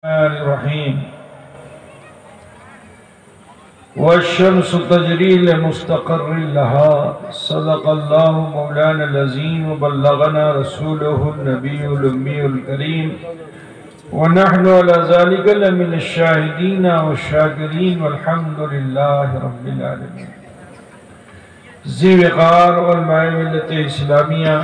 الرحیم والشمس تجری لمستقر لها صدق اللہ مولانا العظیم وبلغنا رسوله النبی الأمی الکریم ونحن على ذلك لمن الشاہدین والشاکرین والحمد للہ رب العالمین۔ ذی وقار علماء ملت اسلامیہ،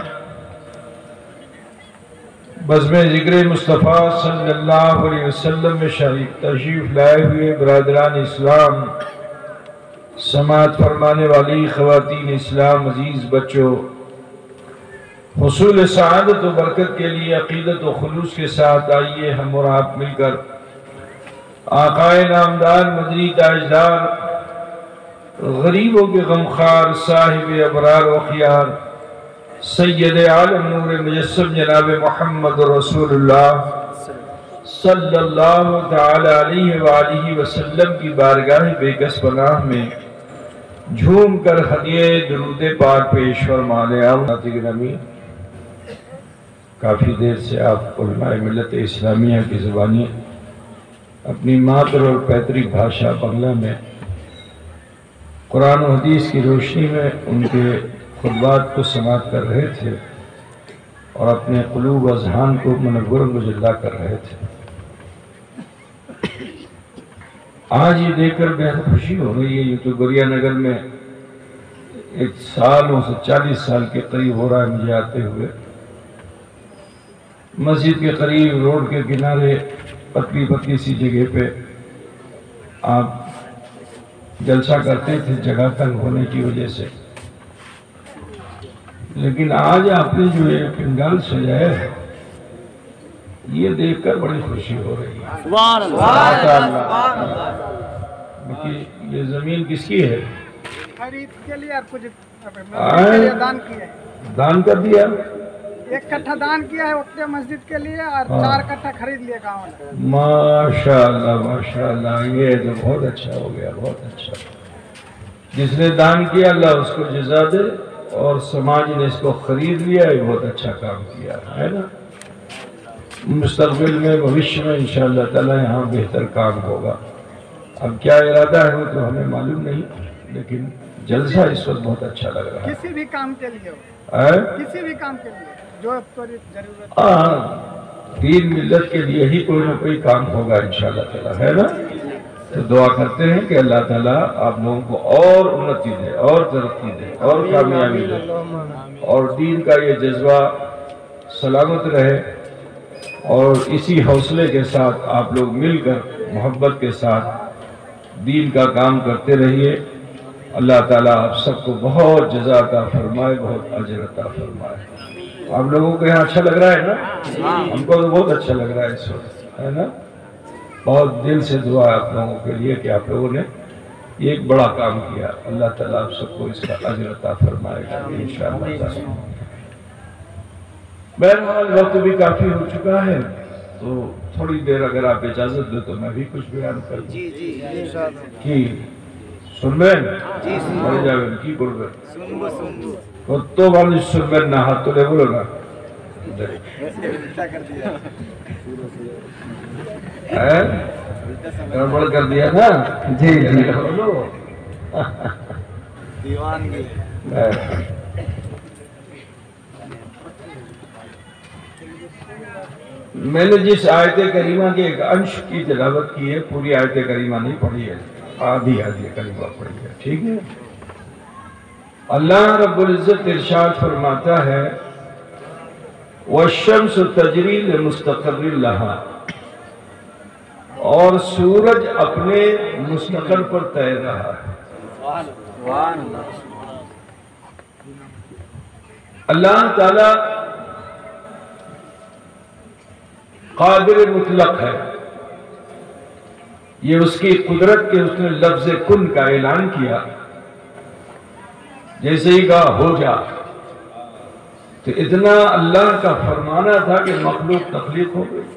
بزم ذکر مصطفیٰ صلی اللہ علیہ وسلم میں شریف تشریف لائے ہوئے برادران اسلام، سماعت فرمانے والی خواتین اسلام، عزیز بچوں، حصول سعادت و برکت کے لیے عقیدت و خلوص کے ساتھ آئیے ہم اور آپ مل کر آقائے نامدار، مدنی تاجدار، غریبوں کے غمخوار، صاحب ابرار و خیار، سید عالم نور مجسم جناب محمد رسول اللہ صلی اللہ تعالی علیہ وآلہ وسلم کی بارگاہ بے کس پناہ میں جھوم کر ہدیے درود پاک پیش فرما لیں۔ گرامی، کافی دیر سے آپ علماء ملت اسلامیہ کی زبانی اپنی مادر اور پیترک بھاشا بنگلہ میں قرآن و حدیث کی روشنی میں ان کے خطبات کو سماعت کر رہے تھے اور اپنے قلوب و اذہان کو منور و مجلہ کر رہے تھے۔ آج یہ دیکھ کر بہت خوشی ہو رہی ہے، یہ تو گوریا نگر میں ایک سالوں سے 40 سال کے قریب ہو رہا ہے مجھے آتے ہوئے۔ مسجد کے قریب روڈ کے کنارے پتلی پتلی سی جگہ پہ آپ جلسہ کرتے تھے جگہ تنگ ہونے کی وجہ سے، لیکن آج آپ نے جو یہ پنڈال سجایا ہے یہ دیکھ کر بڑی خوشی ہو رہی ہے۔ سبحان اللہ۔ یہ زمین کس کی ہے؟ خرید کے لیے اور کچھ دان کیا ہے۔ دان کر دیا؟ 1 کٹھا دان کیا ہے وقت مسجد کے لیے اور 4 کٹھا خرید لیا گاؤں نے۔ ماشاءاللہ ماشاءاللہ، یہ تو بہت اچھا ہو گیا، بہت اچھا۔ جس نے دان کیا اللہ اس کو جزا دے، اور سماج نے اس کو خرید لیا، یہ بہت اچھا کام کیا ہے نا۔ مستقبل میں بھوشیہ میں انشاءاللہ تعالی یہاں بہتر کام ہوگا۔ اب کیا ارادہ ہے وہ تو ہمیں معلوم نہیں، لیکن جلسہ اس وقت بہت اچھا لگ رہا ہے۔ کسی بھی کام کے لیے کسی بھی کام کے لیے جو ضرورت ہے، دین ملت کے لیے ہی کوئی نہ کوئی کام ہوگا انشاءاللہ تعالی، ہے نا۔ تو دعا کرتے ہیں کہ اللہ تعالیٰ آپ لوگوں کو اور انتی دے، اور ترقی دے، اور کامیابی دے، اور دین کا یہ جذبہ سلامت رہے، اور اسی حوصلے کے ساتھ آپ لوگ مل کر محبت کے ساتھ دین کا کام کرتے رہیے۔ اللہ تعالیٰ آپ سب کو بہت جزا عطا فرمائے، بہت اجر عطا فرمائے۔ آپ لوگوں کو یہاں اچھا لگ رہا ہے نا؟ ہم کو تو بہت اچھا لگ رہا ہے اس وقت، ہے نا۔ بہت دل سے دعا ہے آپ لوگوں کے لیے کہ آپ لوگوں نے یہ ایک بڑا کام کیا۔ اللہ تعالیٰ آپ سب کو اس کا اجر عطا فرمائے گا انشاءاللہ تعالیٰ۔ بہرحال وقت بھی کافی ہو چکا ہے، تو تھوڑی دیر اگر آپ اجازت دیں تو میں بھی کچھ بیان کر دوں۔ کی سنبین بڑی جاوین کی بولبین کتو والی سنبین نہ ہاتھ تو لے بولو نا گڑبڑ کر دیا نا۔ جی جی دیوانگی۔ میں نے جس آیت کریمہ کے ایک انش کی تلاوت کی ہے، پوری آیت کریمہ نہیں پڑھی ہے، آدھی کریمہ پڑھی ہے، ٹھیک ہے۔ اللہ رب العزت ارشاد فرماتا ہے والشمس تجری لمستقر لہا، اور سورج اپنے مستقر پر تیر رہا ہے۔ اللہ تعالی قادر مطلق ہے، یہ اس کی قدرت کے اس نے لفظ کن کا اعلان کیا، جیسے ہی کہا ہو جا، تو اتنا اللہ کا فرمانا تھا کہ مخلوق تخلیق ہو گئی،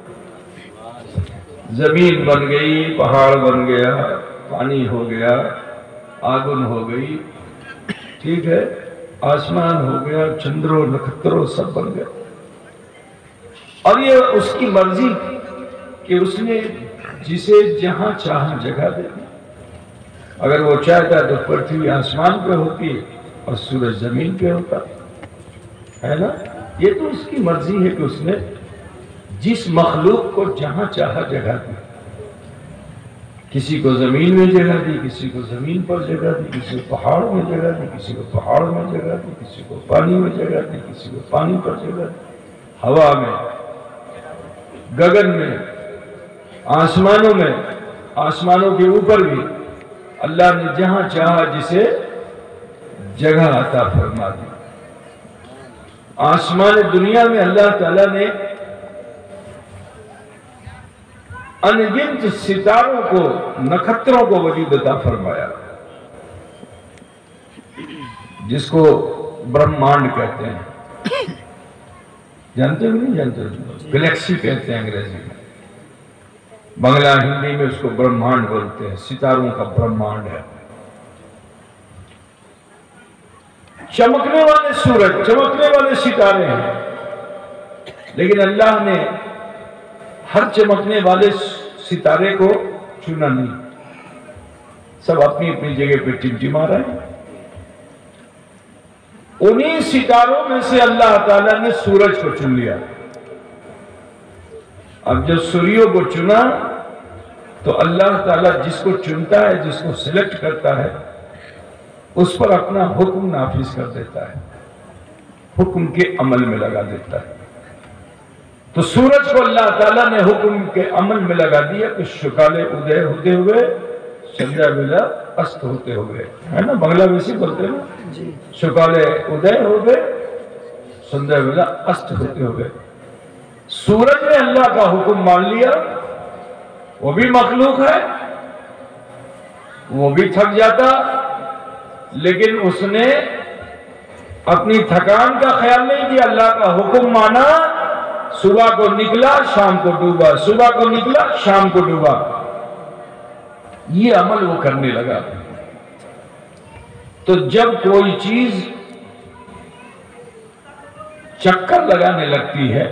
زمین بن گئی، پہاڑ بن گیا، پانی ہو گیا، آگن ہو گئی، ٹھیک ہے، آسمان ہو گیا، چندرو نکھترو سب بن گیا، اور یہ اس کی مرضی کہ اس نے جسے جہاں چاہا جگہ دے دی. اگر وہ چاہتا تو پرتھوی آسمان پہ ہوتی اور سورج زمین پہ ہوتا ہے نا. یہ تو اس کی مرضی ہے کہ اس نے جس مخلوق کو جہاں چاہا جگہ دی. کسی کو زمین میں جگہ دی, کسی کو زمین پر جگہ دی, کسی کو پہاڑ میں جگہ دی, کسی کو پہاڑ میں جگہ دی, کسی کو پانی میں جگہ دی, کسی کو پانی پر جگہ دی, ہوا میں, گگن میں, آسمانوں میں, آسمانوں کے اوپر بھی اللہ نے جہاں چاہا جسے جگہ عطا فرما دی. آسمان دنیا میں اللہ تعالیٰ نے انگنت ستاروں کو, نکھتروں کو وجود عطا فرمایا, جس کو برہمانڈ کہتے ہیں. جانتے ہو نہیں جانتے ہو؟ گلیکسی کہتے ہیں انگریزی میں, بنگلہ ہندی میں اس کو برہمانڈ بولتے ہیں. ستاروں کا برہمانڈ ہے. چمکنے والے سورج, چمکنے والے ستارے ہیں, لیکن اللہ نے ہر چمکنے والے ستارے کو چنا نہیں. سب اپنی اپنی جگہ پہ ٹمٹما رہے ہیں. انہی ستاروں میں سے اللہ تعالیٰ نے سورج کو چن لیا. اب جب سوریوں کو چنا تو اللہ تعالیٰ جس کو چنتا ہے, جس کو سلیکٹ کرتا ہے, اس پر اپنا حکم نافذ کر دیتا ہے, حکم کے عمل میں لگا دیتا ہے. تو سورج کو اللہ تعالیٰ نے حکم کے عمل میں لگا دیا کہ شکالے ادے ہوتے ہوئے, سنجھا بیلا است ہوتے ہوئے, ہے نا, بنگلہ میں سے بولتے ہیں نا, شکالے ادے ہوئے, سنجھا بیلا است ہوتے ہوئے. سورج نے اللہ کا حکم مان لیا. وہ بھی مخلوق ہے, وہ بھی تھک جاتا, لیکن اس نے اپنی تھکان کا خیال نہیں کیا. اللہ کا حکم مانا, صبح کو نکلا شام کو ڈوبا, صبح کو نکلا شام کو ڈوبا. یہ عمل وہ کرنے لگا. تو جب کوئی چیز چکر لگانے لگتی ہے,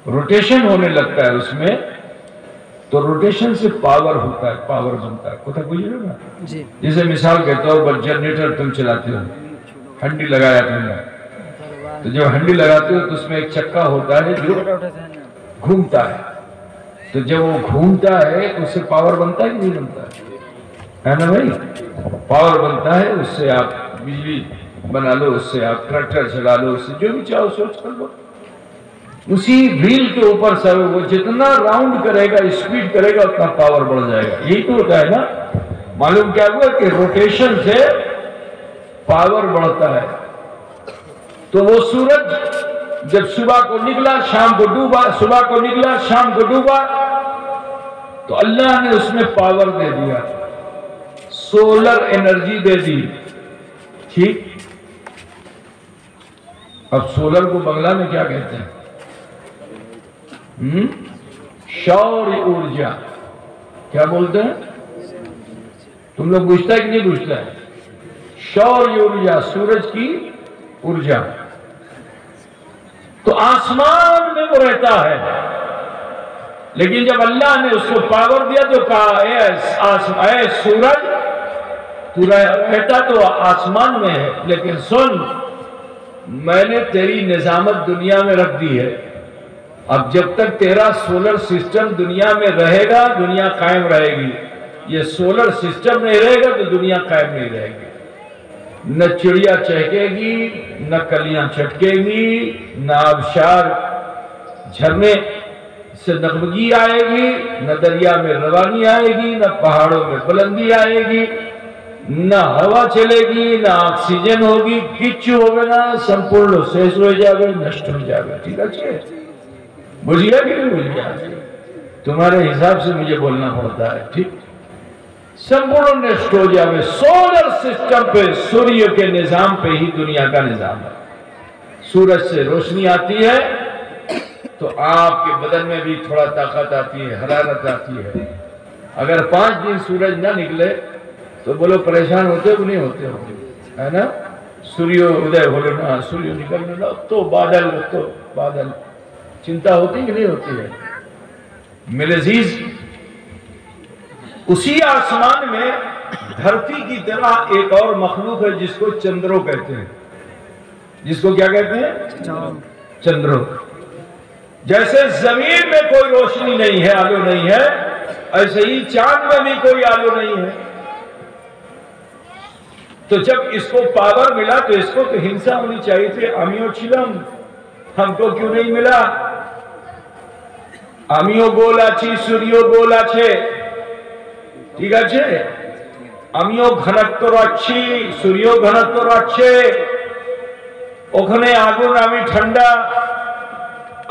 روٹیشن ہونے لگتا ہے اس میں, تو روٹیشن سے پاور ہوتا ہے, پاور بنتا ہے. کوتا کوئی جگہ جی, جیسے مثال کے طور پر جنریٹر تم چلاتے ہو, ہنڈی لگایا تم نے, تو جب ہنڈی لگاتے ہو تو اس میں ایک چکا ہوتا ہے جو گھومتا ہے. تو جب وہ گھومتا ہے تو اس سے پاور بنتا ہے کہ نہیں بنتا ہے نا بھائی؟ پاور بنتا ہے. اس سے آپ بجلی بنا لو, اس سے آپ ٹریکٹر چلا لو, اس سے جو بھی چاہو سوچ کر لو. اسی ویل کے اوپر سے وہ جتنا راؤنڈ کرے گا, اسپیڈ کرے گا, اتنا پاور بڑھ جائے گا. یہی تو ہوتا ہے نا. معلوم کیا ہوا کہ روٹیشن سے پاور بڑھتا ہے. تو وہ سورج جب صبح کو نکلا شام کو ڈوبا, صبح کو نکلا شام کو ڈوبا, تو اللہ نے اس میں پاور دے دیا, سولر انرجی دے دی. ٹھیک, اب سولر کو بنگلہ میں کیا کہتے ہیں؟ شور ارجا. کیا بولتے ہیں تم لوگ؟ پوچھتا ہے کہ نہیں پوچھتا ہے؟ شور ارجا, سورج کی ارجا. تو آسمان میں وہ رہتا ہے, لیکن جب اللہ نے اس کو پاور دیا تو کہا اے سورج, تو رہتا تو آسمان میں ہے, لیکن سن, میں نے تیری نظامت دنیا میں رکھ دی ہے. اب جب تک تیرا سولر سسٹم دنیا میں رہے گا, دنیا قائم رہے گی. یہ سولر سسٹم نہیں رہے گا تو دنیا قائم نہیں رہے گی. نہ چڑیا چہکے گی, نہ کلیاں چھٹکے گی, نہ آبشار جھرنے سے نغمگی آئے گی, نہ دریا میں روانی آئے گی, نہ پہاڑوں میں بلندی آئے گی, نہ ہوا چلے گی, نہ آکسیجن ہوگی. کچھ ہوگا نا, سمپورن شیش ہو جائے گا, نشٹ ہو جائے گا. ٹھیک ہے, بجھیا کہ نہیں بجھیا؟ تمہارے حساب سے مجھے بولنا پڑتا ہے. ٹھیک, سمپورن نشٹ ہو جائے گا. سولر سسٹم پہ, سوریہ کے نظام پہ ہی دنیا کا نظام ہے. سورج سے روشنی آتی ہے تو آپ کے بدن میں بھی تھوڑا طاقت آتی ہے, حرارت آتی ہے. اگر 5 دن سورج نہ نکلے تو بولو پریشان ہوتے ہو نہیں ہوتے ہو, ہے نا. سوریہ ادے ہو نا, سوریہ نکلنے لو تو بادل, چنتا ہوتی کہ نہیں ہوتی ہے؟ میرے عزیز اسی آسمان میں دھرتی کی طرح ایک اور مخلوق ہے جس کو چندرو کہتے ہیں. جس کو کیا کہتے ہیں؟ چندرو. جیسے زمین میں کوئی روشنی نہیں ہے، آلو نہیں ہے، ایسے ہی چاند میں بھی کوئی آلو نہیں ہے. تو جب اس کو پاور ملا تو اس کو تو ہنسا ہونی چاہیے تھی. آمیو چلم ہم کو کیوں نہیں ملا؟ আমিও গোল আছি, সূর্য গোল আছে, ঠিক আছে? আমিও ঘনত্ব রাখছি, সূর্য ঘনত্ব রাখছে, ওখানে আগুন আমি ঠান্ডা.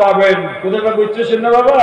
পাবেন. কথাটা বুঝতেছেন না বাবা?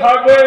থাকবেন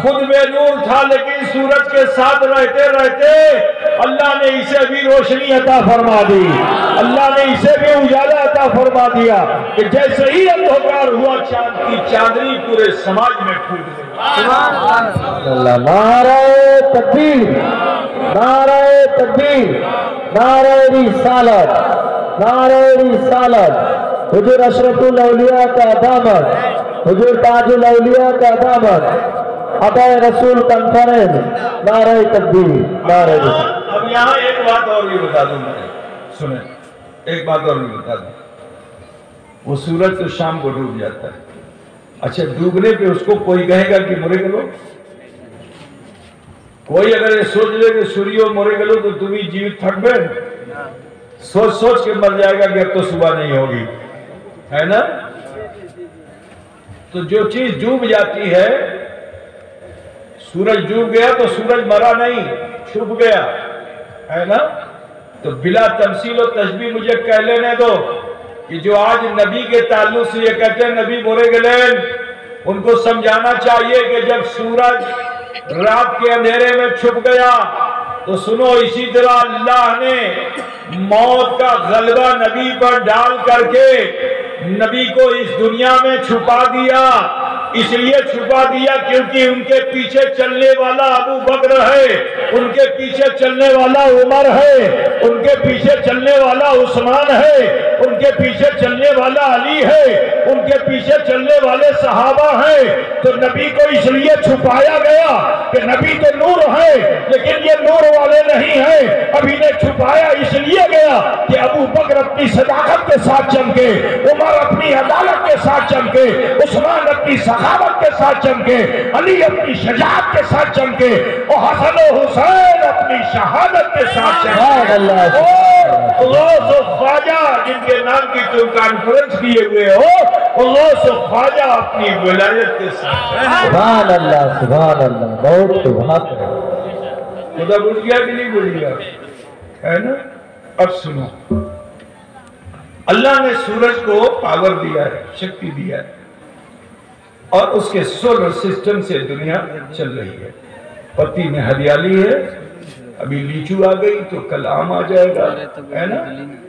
خود بے نور تھا لیکن سورج کے ساتھ رہتے رہتے اللہ نے اسے بھی روشنی عطا فرما دی، اللہ نے اسے بھی اجالا عطا فرما دیا کہ جیسے ہی اندھکار ہوا چاند کی چاندنی پورے سماج میں پھوٹ گئی۔ نعرہ تکبیر، نعرہ تکبیر، نعرہ رسالت، نعرہ رسالت، حضور اشرف الاولیاء کا دامن، حضور تاج الاولیاء کا دامن، عطا رسول کانفرنس، نعرہ تکبیر، نعرہ رسالت۔ اب یہاں ایک بات اور بھی بتا دوں میں، سنیں ایک بات اور بھی بتا دوں، وہ سورج تو شام کو ڈوب جاتا ہے، اچھا ڈوبنے پہ اس کو کوئی کہے گا کہ مرے گلو؟ کوئی اگر یہ سوچ لے کہ سوریو مرے گلو تو تمہیں جیوت تھک بین، سوچ سوچ کے مر جائے گا کہ اب تو صبح نہیں ہوگی، ہے نا؟ تو جو چیز ڈوب جاتی ہے، سورج ڈوب گیا تو سورج مرا نہیں، چھپ گیا، ہے نا؟ تو بلا تمثیل و تشبیہ مجھے کہہ لینے دو کہ جو آج نبی کے تعلق سے یہ کہتے ہیں نبی مرے گلین، ان کو سمجھانا چاہیے کہ جب سورج رات کے اندھیرے میں چھپ گیا تو سنو اسی طرح اللہ نے موت کا غلبہ نبی پر ڈال کر کے نبی کو اس دنیا میں چھپا دیا، اس لیے چھپا دیا کیونکہ ان کے پیچھے چلنے والا ابو بکر ہے، ان کے پیچھے چلنے والا عمر ہے، ان کے پیچھے چلنے والا عثمان ہے، ان کے پیچھے چلنے والا علی ہے، ان کے پیچھے چلنے والے صحابہ ہیں۔ تو نبی کو اس لیے چھپایا گیا کہ نبی تو نور ہے لیکن یہ نور والے نہیں ہیں، اب انہیں چھپایا اس لیے گیا کہ ابو بکر اپنی صداقت کے ساتھ چمکے، عمر اپنی عدالت کے ساتھ چمکے، عثمان اپنی سخاوت کے ساتھ چمکے، علی اپنی شجاعت کے ساتھ چمکے، اور حسن و حسین اپنی شہادت کے ساتھ چمکے۔ غوث و خواجہ جن کے نام کی تم کانفرنس کیے ہوئے ہو، غوث و خواجہ اپنی ولایت کے ساتھ۔ سبحان اللہ، سبحان اللہ، بہت سبحان اللہ۔ خدا بھول گیا کہ نہیں بھول گیا، ہے نا؟ اب سنو، اللہ نے سورج کو پاور دیا ہے، شکتی دیا ہے، اور اس کے سولر سسٹم سے دنیا چل رہی ہے، پتی میں ہریالی ہے، ابھی لیچو آ گئی تو کل آم آ جائے گا، ہے نا؟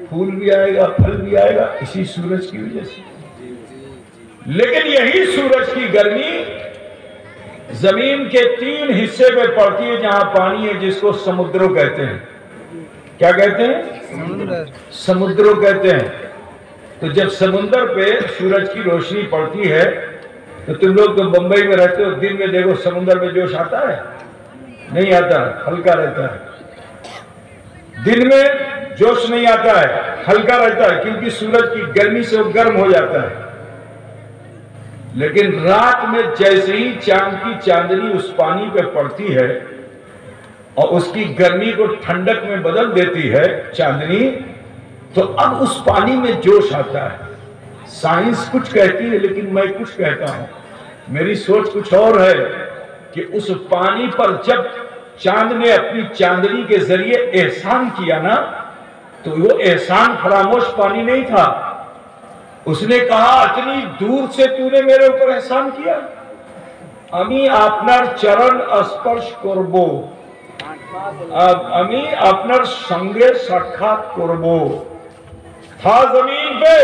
پھول بھی آئے گا، پھل بھی آئے گا، اسی سورج کی وجہ سے۔ لیکن یہی سورج کی گرمی زمین کے 3 حصے پہ پڑتی ہے جہاں پانی ہے، جس کو سمندروں کہتے ہیں۔ کیا کہتے ہیں؟ سمندروں کہتے ہیں۔ تو جب سمندر پہ سورج کی روشنی پڑتی ہے تو تم لوگ تو بمبئی میں رہتے ہو، دن میں دیکھو سمندر میں جوش آتا ہے؟ نہیں آتا، ہلکا رہتا ہے۔ دن میں جوش نہیں آتا ہے، ہلکا رہتا ہے، کیونکہ سورج کی گرمی سے وہ گرم ہو جاتا ہے۔ لیکن رات میں جیسے ہی چاند کی چاندنی اس پانی پہ پڑتی ہے اور اس کی گرمی کو ٹھنڈک میں بدل دیتی ہے چاندنی، تو اب اس پانی میں جوش آتا ہے۔ سائنس کچھ کہتی ہے لیکن میں کچھ کہتا ہوں، میری سوچ کچھ اور ہے کہ اس پانی پر جب چاند نے اپنی چاندنی کے ذریعے احسان کیا نا، تو وہ احسان فراموش پانی نہیں تھا۔ اس نے کہا اتنی دور سے تو نے میرے اوپر احسان کیا، امی آپنر چرن اسپرش کربو، امی آپنر سنگے ساکھات کربو۔ تھا زمین پہ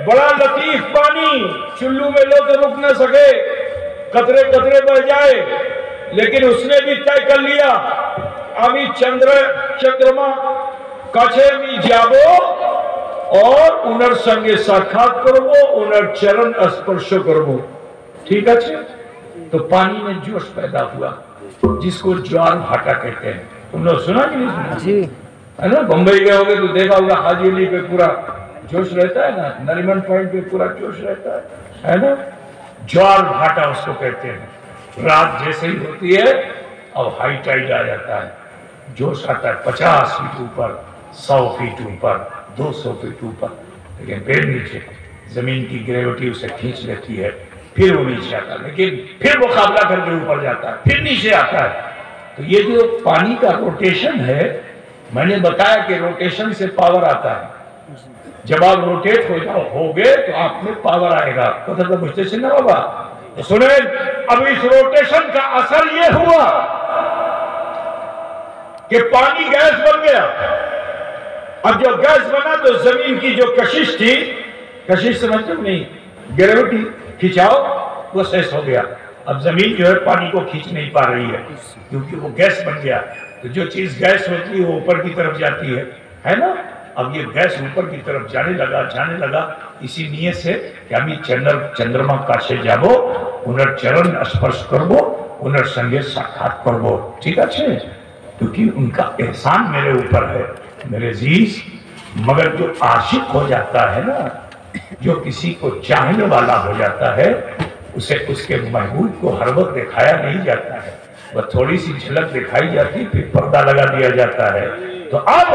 بڑا لطیف پانی، چلو میں لو تو رک نہ سکے، قطرے قطرے بہ جائے، لیکن اس نے بھی طے کر لیا امی چندرما کچھے می جابو اور انر سنگے ساکھات کربو، انر چرن اسپرش کربو۔ ٹھیک ہے؟ تو پانی میں جوش پیدا ہوا جس کو جوار بھاٹا کہتے ہیں۔ تم نے سنا کہ نہیں سنا؟ جی ہے نا؟ بمبئی گئے ہوگے تو دیکھا ہوگا حاجی علی پہ پورا جوش رہتا ہے نا، نریمن پوائنٹ پہ پورا جوش رہتا ہے نا؟ جوار بھاٹا اس کو کہتے ہیں۔ رات جیسے ہی ہوتی ہے اب ہائی ٹائیڈ آ جاتا ہے، جوش آتا ہے 50 فیٹ اوپر، 100 فیٹ اوپر، 200 فیٹ اوپر، لیکن پھر نیچے زمین کی گریوٹی اسے کھینچ لیتی ہے، پھر وہ نیچے آتا ہے، لیکن پھر مقابلہ کر کے اوپر جاتا ہے، پھر نیچے آتا ہے۔ تو یہ جو پانی کا روٹیشن ہے، میں نے بتایا کہ روٹیشن سے پاور آتا ہے۔ جب آپ روٹیٹ ہو گے تو آپ میں پاور آئے گا، پتہ تو بچتے سے نہ ہوگا، تو سنیں اب اس روٹیشن کا اثر یہ ہوا کہ پانی گیس بن گیا. اب جب گیس بنا تو زمین کی جو کشش تھی، کشش سمجھتے نہیں، گریوٹی، کھچاؤ، وہ سیس ہو گیا. اب زمین جو ہے پانی کو کھینچ نہیں پا رہی ہے کیونکہ وہ گیس بن گیا. تو جو چیز گیس ہوتی ہے وہ اوپر کی طرف جاتی ہے نا. اب یہ گیس اوپر کی طرف جانے لگا اسی نیت سے کہ ہمیں چندرما کاشے جابو انر چرن اسپرش کربو انر سنگے ساکھات کربو. ٹھیک ہے، کیونکہ ان کا احسان میرے اوپر ہے میرے عزیز. مگر جو عاشق ہو جاتا ہے نا، جو کسی کو چاہنے والا ہو جاتا ہے، اسے اس کے محبوب کو ہر وقت دکھایا نہیں جاتا ہے، وہ تھوڑی سی جھلک دکھائی جاتی پھر پردہ لگا دیا جاتا ہے. تو اب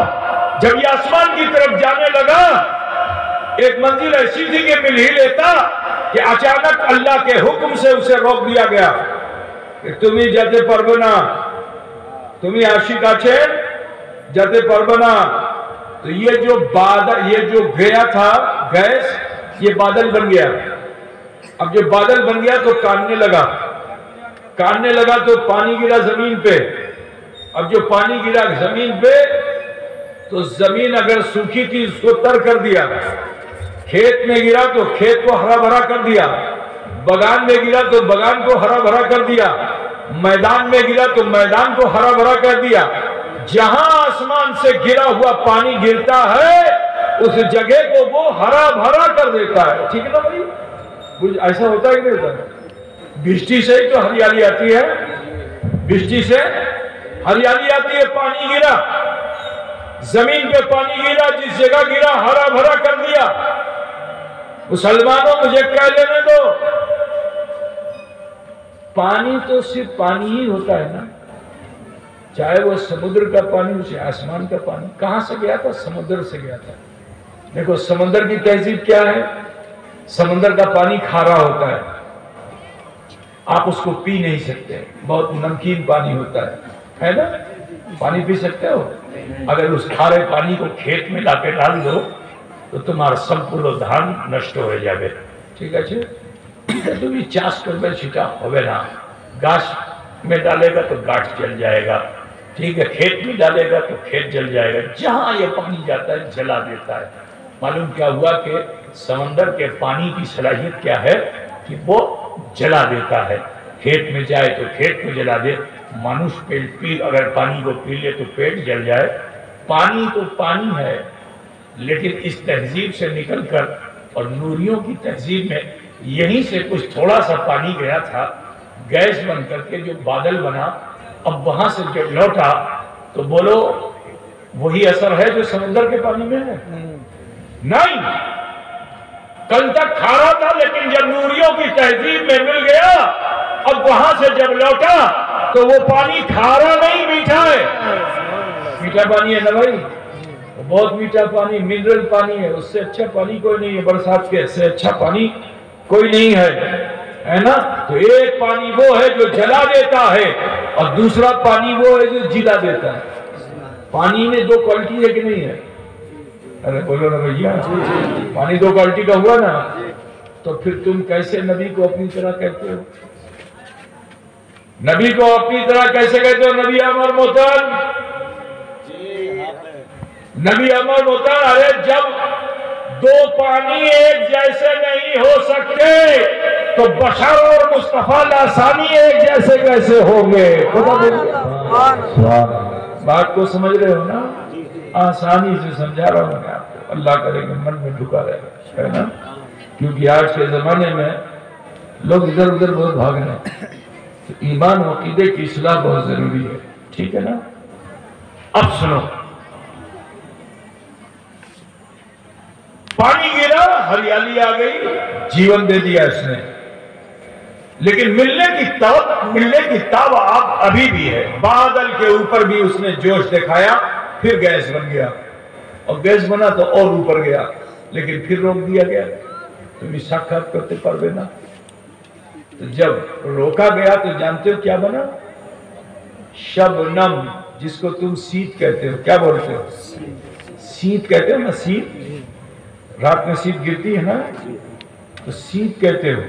جب یہ آسمان کی طرف جانے لگا، ایک منزل ایسی تھی کہ مل ہی لیتا کہ اچانک اللہ کے حکم سے اسے روک دیا گیا کہ تمہیں جاتے پربنا، تمہیں عاشق آچے جاتے پربنا. تو یہ جو بادل، یہ جو گیا تھا گیس، یہ بادل بن گیا. اب جو بادل بن گیا تو کاننے لگا تو پانی گرا زمین پہ. اب جو پانی گرا زمین پہ تو زمین اگر سوکھی تھی اس کو تر کر دیا، کھیت میں گرا تو کھیت کو ہرا بھرا کر دیا، بگان میں گرا تو بگان کو ہرا بھرا کر دیا، میدان میں گرا تو میدان کو ہرا بھرا کر دیا. جہاں آسمان سے گرا ہوا پانی گرتا ہے اس جگہ کو وہ ہرا بھرا کر دیتا ہے. ٹھیک ہے نا بھائی؟ کچھ ایسا ہوتا ہے کہ نہیں ہوتا ہے؟ بجلی سے ہی تو ہریالی آتی ہے، بجلی سے ہریالی آتی ہے. پانی گرا زمین پہ، پانی گرا جس جگہ گرا ہرا بھرا کر دیا. مسلمانوں مجھے کہہ لینے دو، پانی تو صرف پانی ہی ہوتا ہے نا، چاہے وہ سمندر کا پانی ہو چاہے آسمان کا پانی. کہاں سے گیا تھا؟ سمندر سے گیا تھا. دیکھو سمندر کی تہذیب کیا ہے، سمندر کا پانی کھارا ہوتا ہے، آپ اس کو پی نہیں سکتے، بہت نمکین پانی ہوتا ہے نا. پانی پی سکتے ہو؟ اگر اس کھارے پانی کو کھیت میں لا کے ڈال دو تو تمہارا سمپورن دھان نشٹ ہو جائے. ٹھیک ہے، تمہیں چاس کربے چھٹا ہوئے نا، گاش میں ڈالے گا تو گاٹھ جل جائے گا. ٹھیک ہے، کھیت میں ڈالے گا تو کھیت جل جائے گا. جہاں یہ پانی جاتا ہے جلا دیتا ہے. معلوم کیا ہوا کہ سمندر کے پانی کی صلاحیت کیا ہے کہ وہ جلا دیتا ہے. کھیت میں جائے تو کھیت کو جلا دے. مانوش اگر پانی کو پی لے تو پیٹ جل جائے. پانی تو پانی ہے، لیکن اس تہذیب سے نکل کر اور نوریوں کی تہذیب میں یہیں سے کچھ تھوڑا سا پانی گیا تھا گیس بن کر کے جو بادل بنا. اب وہاں سے جب لوٹا تو بولو وہی اثر ہے جو سمندر کے پانی میں ہے؟ نہیں، کل تک کھارا تھا لیکن جب نوریوں کی تہذیب میں مل گیا اب وہاں سے جب لوٹا تو وہ پانی کھارا نہیں، میٹھا ہے. میٹھا پانی ہے نا بھائی، بہت میٹھا پانی، منرل پانی ہے. اس سے اچھا پانی کوئی نہیں ہے، برسات کے سے اچھا پانی کوئی نہیں ہے نا. تو ایک پانی وہ ہے جو جلا دیتا ہے اور دوسرا پانی وہ ہے جو جلا دیتا ہے. پانی میں دو کوالٹی ہے کہ نہیں ہے؟ ارے بولو نا بھیا، پانی دو کوالٹی کا ہوا نا. تو پھر تم کیسے نبی کو اپنی طرح کہتے ہو؟ نبی کو اپنی طرح کیسے کہتے ہو؟ نبی امر محترم، نبی امر محترم. ارے جب دو پانی ایک جیسے نہیں ہو سکتے تو بشر اور مصطفیٰ لاسانی ایک جیسے کیسے ہوں گے؟ بات کو سمجھ رہے ہو نا؟ آسانی سے سمجھا رہا ہوں میں آپ کو. اللہ کرے کہ من میں ڈھکا رہے ہے نا، کیونکہ آج کے زمانے میں لوگ ادھر ادھر بہت بھاگ رہے ہیں. تو ایمان و عقیدے کی اصلاح بہت ضروری ہے. ٹھیک ہے نا؟ اب سنو، پانی گرا، ہریالی آ گئی، جیون دے دیا اس نے. لیکن ملنے کی تاب آپ ابھی بھی ہے. بادل کے اوپر بھی اس نے جوش دکھایا، پھر گیس بن گیا اور گیس بنا تو اور اوپر گیا، لیکن پھر روک دیا گیا. تم ساکھات کرتے پروے نا. تو جب روکا گیا تو جانتے ہو کیا بنا؟ شبنم، جس کو تم سیت کہتے ہو. کیا بولتے ہو؟ سیت کہتے ہو نا. سیت، رات میں سیت گرتی ہے نا تو سیت کہتے ہو.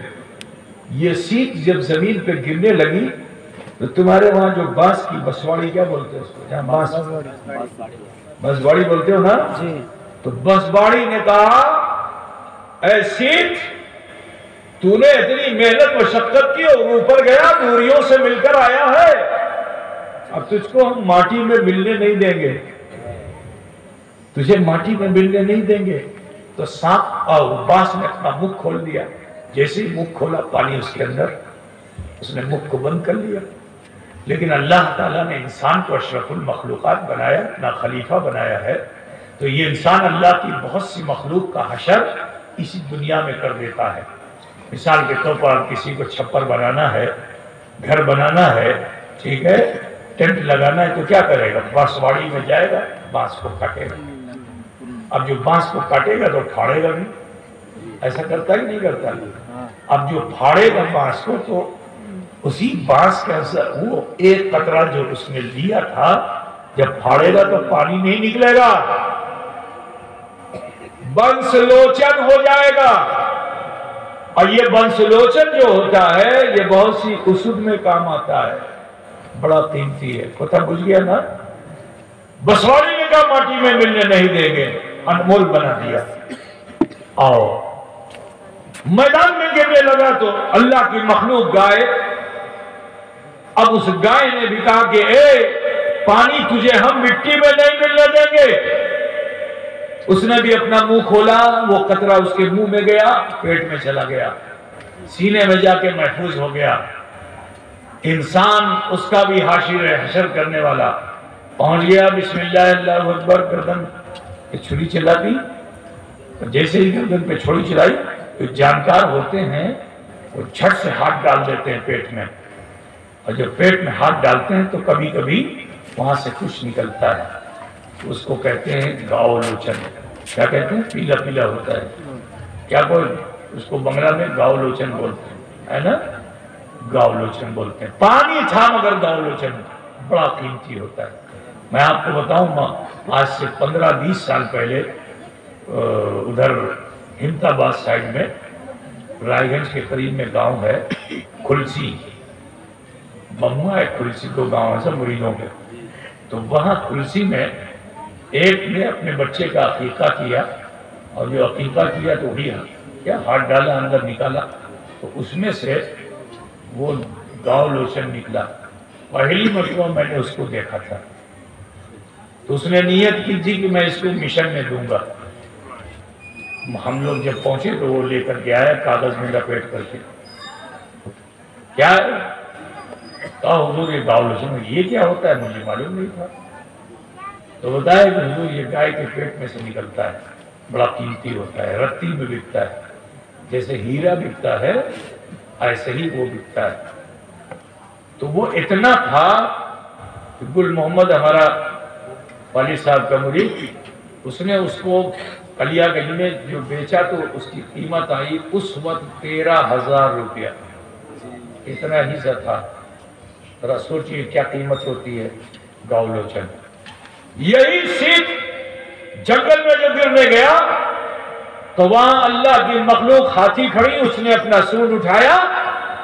یہ سیٹ جب زمین پہ گرنے لگی تو تمہارے وہاں جو بانس کی بسواڑی کیا بولتے ہیں اس کو؟ جہاں بسواڑی بولتے ہو نا جی، تو بسواڑی نے کہا اے سیٹ تو نے اتنی محنت مشقت کی اور اوپر گیا دوریوں سے مل کر آیا ہے، اب تجھ کو ہم ماٹی میں ملنے نہیں دیں گے، تجھے ماٹی میں ملنے نہیں دیں گے۔ تو سانپ اور بانس نے اپنا منہ کھول دیا، جیسے ہی منہ کھولا پانی اس کے اندر، اس نے منہ کو بند کر لیا۔ لیکن اللہ تعالیٰ نے انسان کو اشرف المخلوقات بنایا، اپنا خلیفہ بنایا ہے، تو یہ انسان اللہ کی بہت سی مخلوق کا حشر اسی دنیا میں کر دیتا ہے۔ مثال کے طور پر کسی کو چھپر بنانا ہے، گھر بنانا ہے، ٹھیک ہے، ٹینٹ لگانا ہے، تو کیا کرے گا؟ بانسواڑی میں جائے گا، بانس کو کاٹے گا۔ اب جو بانس کو کاٹے گا تو پھاڑے گا نہیں، ایسا کرتا ہی نہیں کرتا۔ اب جو پھاڑے گا بانس کو تو اسی بانس کے اثر وہ ایک قطرہ جو اس نے لیا تھا جب پھاڑے گا تو پانی نہیں نکلے گا، بنس لوچن ہو جائے گا۔ اور یہ بنس لوچن جو ہوتا ہے یہ بہت سی اسد میں کام آتا ہے، بڑا قیمتی ہے۔ پتہ بجھ گیا نا؟ بسواڑی نے کہا ماٹی میں ملنے نہیں دیں گے، انمول بنا دیا۔ آؤ میدان میں گرنے لگا تو اللہ کی مخلوق گائے، اب اس گائے نے بھی کہا کہ اے پانی تجھے ہم مٹی میں نہیں ملنے دیں گے۔ اس نے بھی اپنا منہ کھولا، وہ قطرہ اس کے منہ میں گیا، پیٹ میں چلا گیا، سینے میں جا کے محفوظ ہو گیا۔ انسان اس کا بھی حشر کرنے والا پہنچ گیا، بسم اللہ اللہ اکبر، گردن پہ چھری چلا دی، جیسے ہی گردن پہ چھری چلائی تو جانکار ہوتے ہیں وہ جھٹ سے ہاتھ ڈال دیتے ہیں پیٹ میں، اور جب پیٹ میں ہاتھ ڈالتے ہیں تو کبھی کبھی وہاں سے کچھ نکلتا ہے، اس کو کہتے ہیں گاؤ لوچن۔ کیا کہتے ہیں؟ پیلا پیلا ہوتا ہے، کیا کوئی اس کو بنگلہ میں گاؤ لوچن بولتے ہیں، ہے نا؟ گاؤ لوچن بولتے ہیں۔ پانی تھا مگر گاؤ لوچن بڑا قیمتی ہوتا ہے۔ میں آپ کو بتاؤں، آج سے 15-20 سال پہلے ادھر ہمت آباد سائڈ میں رائے گنج کے قریب میں گاؤں ہے کھلسی، بموا ہے کھلسی، دو گاؤں ہیں سب مریدوں کے، تو وہاں کھلسی میں ایک نے اپنے بچے کا عقیقہ کیا، اور جو عقیقہ کیا تو وہی کیا ہاتھ ڈالا اندر نکالا تو اس میں سے وہ گاؤ لوچن نکلا۔ پہلی مرتبہ میں نے اس کو دیکھا تھا تو اس نے نیت کی تھی کہ میں اس کو مشن میں دوں گا۔ ہم لوگ جب پہنچے تو وہ لے کر کے آیا کاغذ میں لپیٹ کر کے، کیا ہے؟ کہا حضور یہ گاؤ لوچن، یہ کیا ہوتا ہے؟ مجھے معلوم نہیں تھا۔ تو بتایا کہ حضور یہ گائے کے پیٹ میں سے نکلتا ہے، بڑا قیمتی ہوتا ہے، رتی میں بکتا ہے، جیسے ہیرا بکتا ہے ایسے ہی وہ بکتا ہے۔ تو وہ اتنا تھا کہ گل محمد ہمارا والی صاحب کا مرید، اس نے اس کو کلیا گلی میں جو بیچا تو اس کی قیمت آئی اس وقت 13,000 روپیہ، اتنا ہی سا تھا۔ ذرا سوچئے کیا قیمت ہوتی ہے گاؤ لوچن۔ یہی سیٹ جنگل میں جو گرنے گیا تو وہاں اللہ کی مخلوق ہاتھی کھڑی، اس نے اپنا سونڈ اٹھایا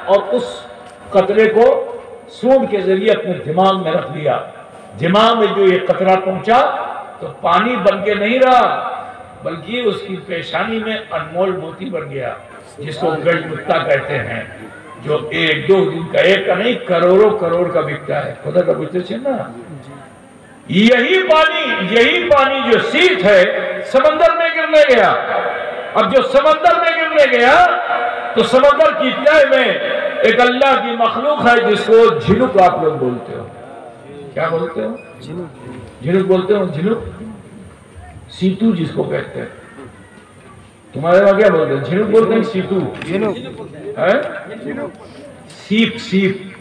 اور اس قطرے کو سونڈ کے ذریعے اپنے دماغ میں رکھ لیا۔ دماغ میں جو یہ قطرہ پہنچا تو پانی بن کے نہیں رہا بلکہ اس کی پیشانی میں انمول موتی بن گیا، جس کو گڑ متا کہتے ہیں، جو ایک دو دن کا، ایک کا نہیں کروڑوں کروڑ کا بکتا ہے۔ خدا کا بچے سے نا، یہی پانی جو سیٹ ہے سمندر میں گرنے گیا۔ اب جو سمندر میں گرنے گیا تو سمندر کی تہہ میں ایک اللہ کی مخلوق ہے جس کو جھنک آپ لوگ بولتے ہو۔ کیا بولتے ہو؟ جھنک بولتے ہو، جھنک، سیتو جس کو کہتے ہیں۔ تمہارے وہاں کیا بولتے ہیں؟ جھنک بولتے ہیں، سیتو، سیپ، سیپ۔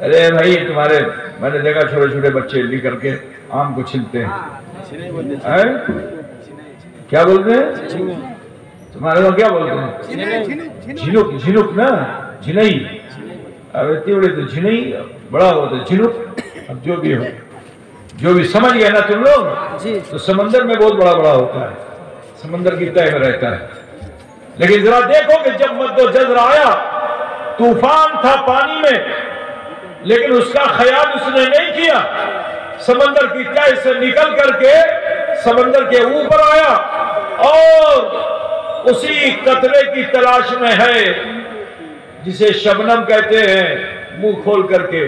ارے بھائی تمہارے، میں نے دیکھا چھوٹے چھوٹے بچے لے کر کے آم کو چھلتے ہیں، کیا بولتے ہیں؟ تمہارے وہاں کیا بولتے ہیں؟ جھنک، جھنک نا، جھنئی۔ اب اتنی بڑی تو جھنئی، بڑا ہوتا ہے جھنک۔ اب جو بھی سمجھ گئے نا تم لوگ، تو سمندر میں بہت بڑا بڑا ہوتا ہے، سمندر کی تہہ میں رہتا ہے۔ لیکن ذرا دیکھو کہ جب مد و جزر آیا، طوفان تھا پانی میں، لیکن اس کا خیال اس نے نہیں کیا، سمندر کی تہہ سے نکل کر کے سمندر کے اوپر آیا اور اسی قطرے کی تلاش میں ہے جسے شبنم کہتے ہیں، منہ کھول کر کے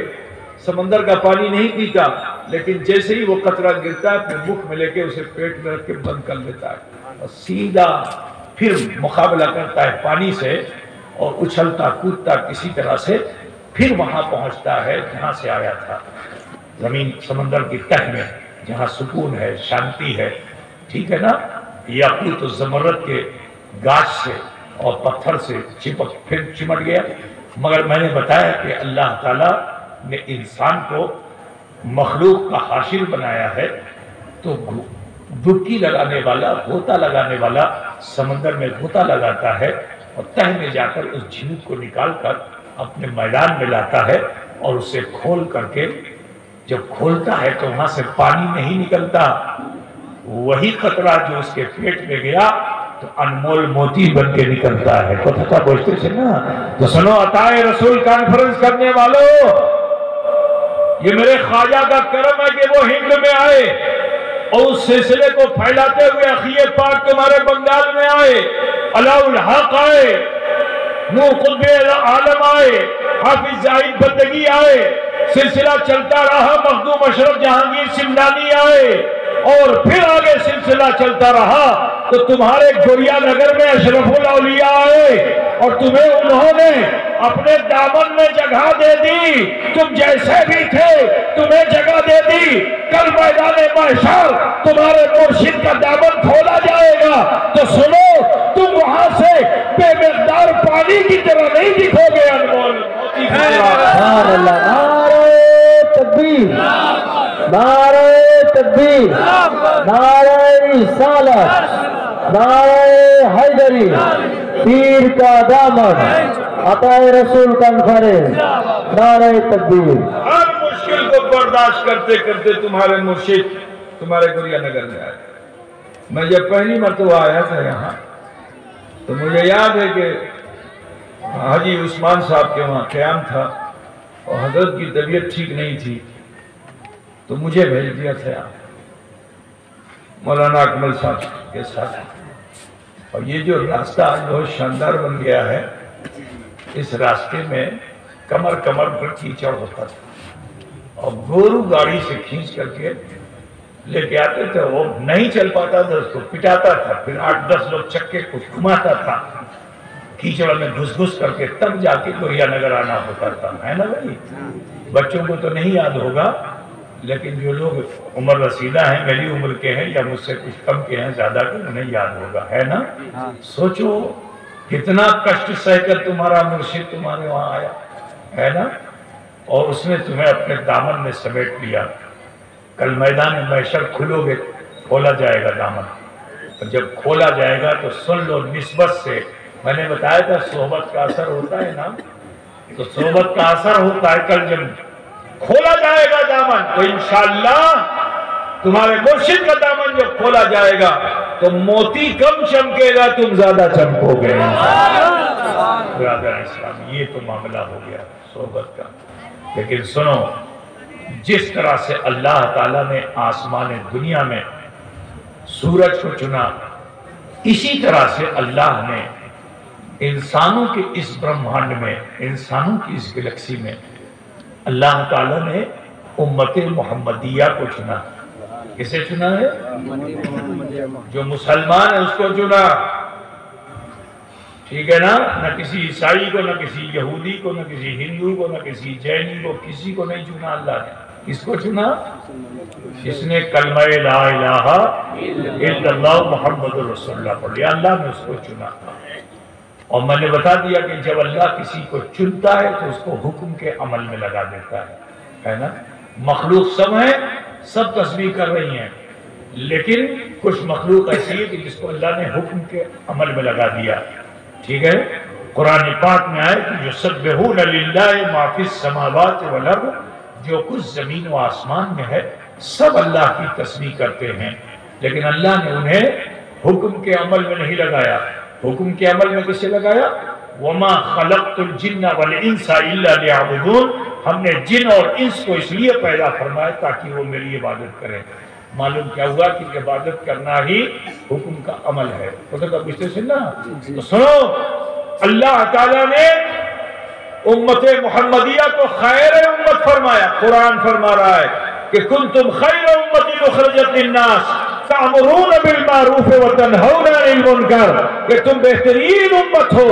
سمندر کا پانی نہیں پیتا، لیکن جیسے ہی وہ قطرہ گرتا ہے اپنے منہ میں لے کے اسے پیٹ میں رکھ کے بند کر لیتا ہے اور سیدھا پھر مقابلہ کرتا ہے پانی سے اور اچھلتا کودتا کسی طرح سے پھر وہاں پہنچتا ہے جہاں سے آیا تھا، زمین سمندر کی تہہ میں جہاں سکون ہے، شانتی ہے، ٹھیک ہے نا، یاقوت و زمرد کے گاچھ سے اور پتھر سے چپک پھر چمٹ گیا۔ مگر میں نے بتایا کہ اللہ تعالیٰ نے انسان کو مخلوق کا حاشر بنایا ہے، تو ڈبکی لگانے والا، غوطہ لگانے والا سمندر میں غوطہ لگاتا ہے اور تہہ میں جا کر اس جھینک کو نکال کر اپنے میدان میں لاتا ہے اور اسے کھول کر کے جب کھولتا ہے تو وہاں سے پانی نہیں نکلتا، وہی قطرہ جو اس کے پیٹ میں گیا تو انمول موتی بن کے نکلتا ہے۔ کتھا بوجھتے سے نا تو سنو عطائے رسول کانفرنس کرنے والوں، یہ میرے خواجہ کا کرم ہے کہ وہ ہند میں آئے اور اس سلسلے کو پھیلاتے ہوئے اخی پاک تمہارے بنگال میں آئے، علاء الحق آئے، نور قطب عالم آئے، حافظ زاہد بندگی آئے، سلسلہ چلتا رہا، مخدوم اشرف جہانگیر سمنانی آئے اور پھر آگے سلسلہ چلتا رہا تو تمہارے گوریا نگر میں اشرف الاولیاء آئے اور تمہیں انہوں نے اپنے دامن میں جگہ دے دی، تم جیسے بھی تھے تمہیں جگہ دے دی۔ کل میدان محشر تمہارے مرشد کا دامن کھولا جائے گا تو سنو، تم وہاں سے بے مقدار پانی کی طرح نہیں دکھو گے، انمول سبحان اللہ، نعرہ تکبیر، نعرہ تکبیر، نعرہ رسالت، نعرہ حیدری، پیر کا دامن، عطائے رسول کانفرنس، نعرہ تکبیر۔ ہر مشکل کو برداشت کرتے کرتے تمہارے مرشد تمہارے گوریا نگر میں آئے۔ میں جب پہلی مرتبہ آیا تھا یہاں تو مجھے یاد ہے کہ حاجی عثمان صاحب کے وہاں قیام تھا اور حضرت کی طبیعت ٹھیک نہیں تھی تو مجھے بھیج دیا تھا یہاں مولانا اکمل صاحب کے ساتھ، اور یہ جو راستہ آج بہت شاندار بن گیا ہے، اس راستے میں کمر پر کیچڑ ہوتا تھا اور گورو گاڑی سے کھینچ کر کے لے کے آتے تھے، وہ نہیں چل پاتا تھا اس کو پٹاتا تھا، پھر 8-10 لوگ چکے کو گھماتا تھا کیچڑ میں گھس کر کے، تب جا کے گوریا نگر آنا ہوتا تھا، ہے نا بھائی؟ بچوں کو تو نہیں یاد ہوگا لیکن جو لوگ عمر رسیدہ ہیں، میری عمر کے ہیں یا مجھ سے کچھ کم کے ہیں، زیادہ کے، انہیں یاد ہوگا، ہے نا؟ سوچو کتنا کشٹ سہ کر تمہارا مرشد تمہارے وہاں آیا، ہے نا؟ اور اس نے تمہیں اپنے دامن میں سمیٹ لیا۔ کل میدان محشر کھلو گے، کھولا جائے گا دامن، اور جب کھولا جائے گا تو سن لو نسبت سے، میں نے بتایا تھا صحبت کا اثر ہوتا ہے نا، تو صحبت کا اثر ہوتا ہے، کل جب کھولا جائے گا دامن تو انشاءاللہ تمہارے مرشد کا دامن جب کھولا جائے گا تو موتی کم چمکے گا، تم زیادہ چمکو گے۔ برادر اسلام، یہ تو معاملہ ہو گیا صحبت کا۔ لیکن سنو، جس طرح سے اللہ تعالیٰ نے آسمان دنیا میں سورج کو چنا، اسی طرح سے اللہ نے انسانوں کے اس برہمانڈ میں، انسانوں کی اس گلیکسی میں اللہ تعالیٰ نے امت محمدیہ کو چنا۔ کسے چنا ہے؟ جو مسلمان ہے اس کو چنا، ٹھیک ہے نا؟ نہ کسی عیسائی کو، نہ کسی یہودی کو، نہ کسی ہندو کو، نہ کسی جینی کو، کسی کو نہیں چنا اللہ نے۔ کس کو چنا؟ جس نے کلمہ لا الہ الا اللہ محمد رسول اللہ پڑھ لیا، اللہ نے اس کو چنا۔ اور میں نے بتا دیا کہ جب اللہ کسی کو چنتا ہے تو اس کو حکم کے عمل میں لگا دیتا ہے نا؟ مخلوق سب ہیں، سب تسبیح کر رہی ہیں، لیکن کچھ مخلوق ایسی ہے کہ جس کو اللہ نے حکم کے عمل میں لگا دیا، ٹھیک ہے؟ قرآن پاک میں آئے کہ یسبحون للہ ما فی السماوات والارض، جو کچھ زمین و آسمان میں ہے سب اللہ کی تسبیح کرتے ہیں، لیکن اللہ نے انہیں حکم کے عمل میں نہیں لگایا۔ حکم کے عمل میں کسے لگایا؟ وَمَا خَلَقْتُ الْجِنَّ وَالْإِنسَ إِلَّا لِيَعْبُدُونَ، ہم نے جن اور انس کو اس لیے پیدا فرمایا تاکہ وہ میری عبادت کریں۔ معلوم کیا ہوا کہ عبادت کرنا ہی حکم کا عمل ہے۔ تو پوچھتے سننا تو سنو، اللہ تعالیٰ نے امت محمدیہ کو خیر امت فرمایا۔ قرآن فرما رہا ہے کہ کنتم خیر امت اخرجت للناس تأمرون بالمعروف وتنہون عن المنکر، کہ تم بہترین امت ہو،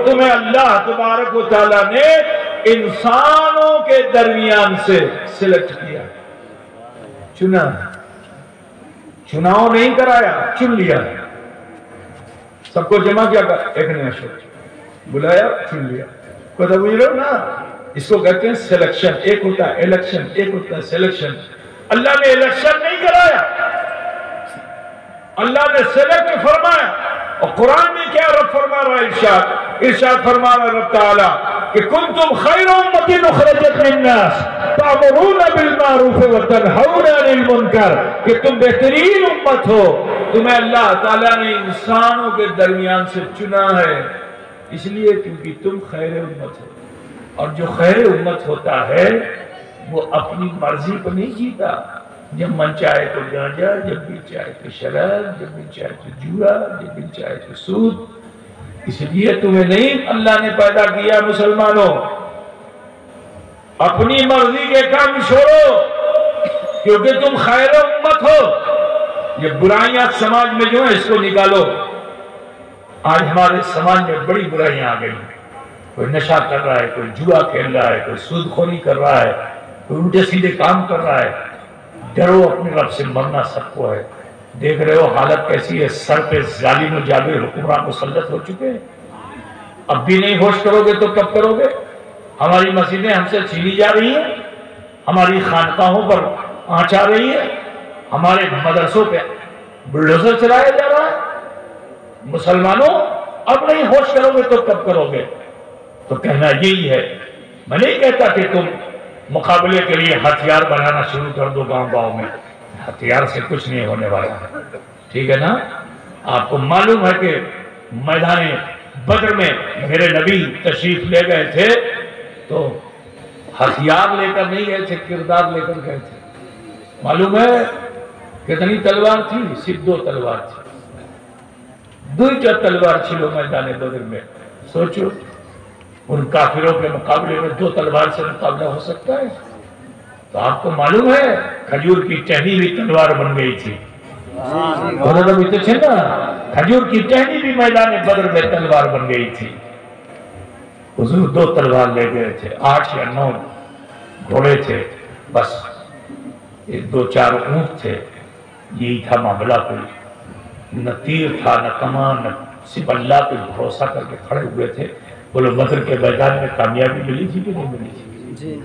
تمہیں اللہ تبارک و تعالیٰ نے انسانوں کے درمیان سے سلیکٹ کیا، چنا، چناؤ نہیں کرایا، چن لیا، سب کو جمع کیا، ایک نیا شخص بلایا، چن لیا۔ پتہ بجھ رہے ہو نا، اس کو کہتے ہیں سلیکشن۔ ایک ہوتا ہے الیکشن، ایک ہوتا ہے سلیکشن۔ اللہ نے الیکشن نہیں کرایا، اللہ نے سلیکٹ فرمایا۔ اور قرآن میں کیا رب فرما رہا ہے؟ ارشاد فرما رہا ہے رب تعالیٰ کہ کنتم خیر امت اخرجت للناس تأمرون بالمعروف وتنہون عن المنکر، کہ تم بہترین امت ہو، تمہیں اللہ تعالیٰ نے انسانوں کے درمیان سے چنا ہے، اس لیے کیونکہ تم خیر امت ہو۔ اور جو خیر امت ہوتا ہے وہ اپنی مرضی پر نہیں جیتا، جب من چاہے تو گانجا، جب بھی چاہے تو شراب، جب بھی چاہے تو جوا، جب بھی چاہے تو سود۔ اس لیے تمہیں نہیں اللہ نے پیدا کیا مسلمانوں، اپنی مرضی کے کام چھوڑو کیونکہ تم خیر امت ہو۔ یہ برائیاں سماج میں جو ہیں اس کو نکالو۔ آج ہمارے سماج میں بڑی برائیاں آ گئی، کوئی نشہ کر رہا ہے، کوئی جوا کھیل رہا ہے، کوئی سود خوری کر رہا ہے، کوئی الٹے سیدھے کام کر رہا ہے۔ ڈرو اپنے رب سے، مرنا سب کو ہے۔ دیکھ رہے ہو حالت کیسی ہے، سر پہ ظالم و جابر حکمران مسلط ہو چکے ہیں۔ اب بھی نہیں ہوش کرو گے تو کب کرو گے؟ ہماری مسجدیں ہم سے چھینی جا رہی ہیں، ہماری خانقاہوں پر آنچ آ رہی ہے، ہمارے مدرسوں پہ بلڈوزر چلایا جا رہا ہے۔ مسلمانوں اب نہیں ہوش کرو گے تو کب کرو گے؟ تو کہنا یہی ہے، میں نہیں کہتا کہ تم مقابلے کے لیے ہتھیار بنانا شروع کر دو گاؤں گاؤں میں، ہتھیار سے کچھ نہیں ہونے والا ہے، ٹھیک ہے نا؟ آپ کو معلوم ہے کہ میدان بدر میں میرے نبی تشریف لے گئے تھے تو ہتھیار لے کر نہیں گئے تھے، کردار لے کر گئے تھے۔ معلوم ہے کتنی تلوار تھی؟ صرف 2 تلوار تھی، 2 تلوار چھلو میدان بدر میں۔ سوچو ان کافروں کے مقابلے میں 2 تلوار سے مقابلہ ہو سکتا ہے؟ تو آپ کو معلوم ہے کھجور کی ٹہنی بھی تلوار بن گئی تھی، کھجور کی ٹہنی بھی میدان بدر میں تلوار بن گئی تھی۔ حضور 2 تلوار لے گئے تھے، 8 یا 9 گھوڑے تھے، بس 2-4 اونٹ تھے، یہی تھا معاملہ۔ کوئی نہ تیر تھا نہ کمان، نہ صرف اللہ پہ بھروسہ کر کے کھڑے ہوئے تھے۔ بولو بدر کے میدان میں کامیابی ملی تھی کہ نہیں ملی تھی؟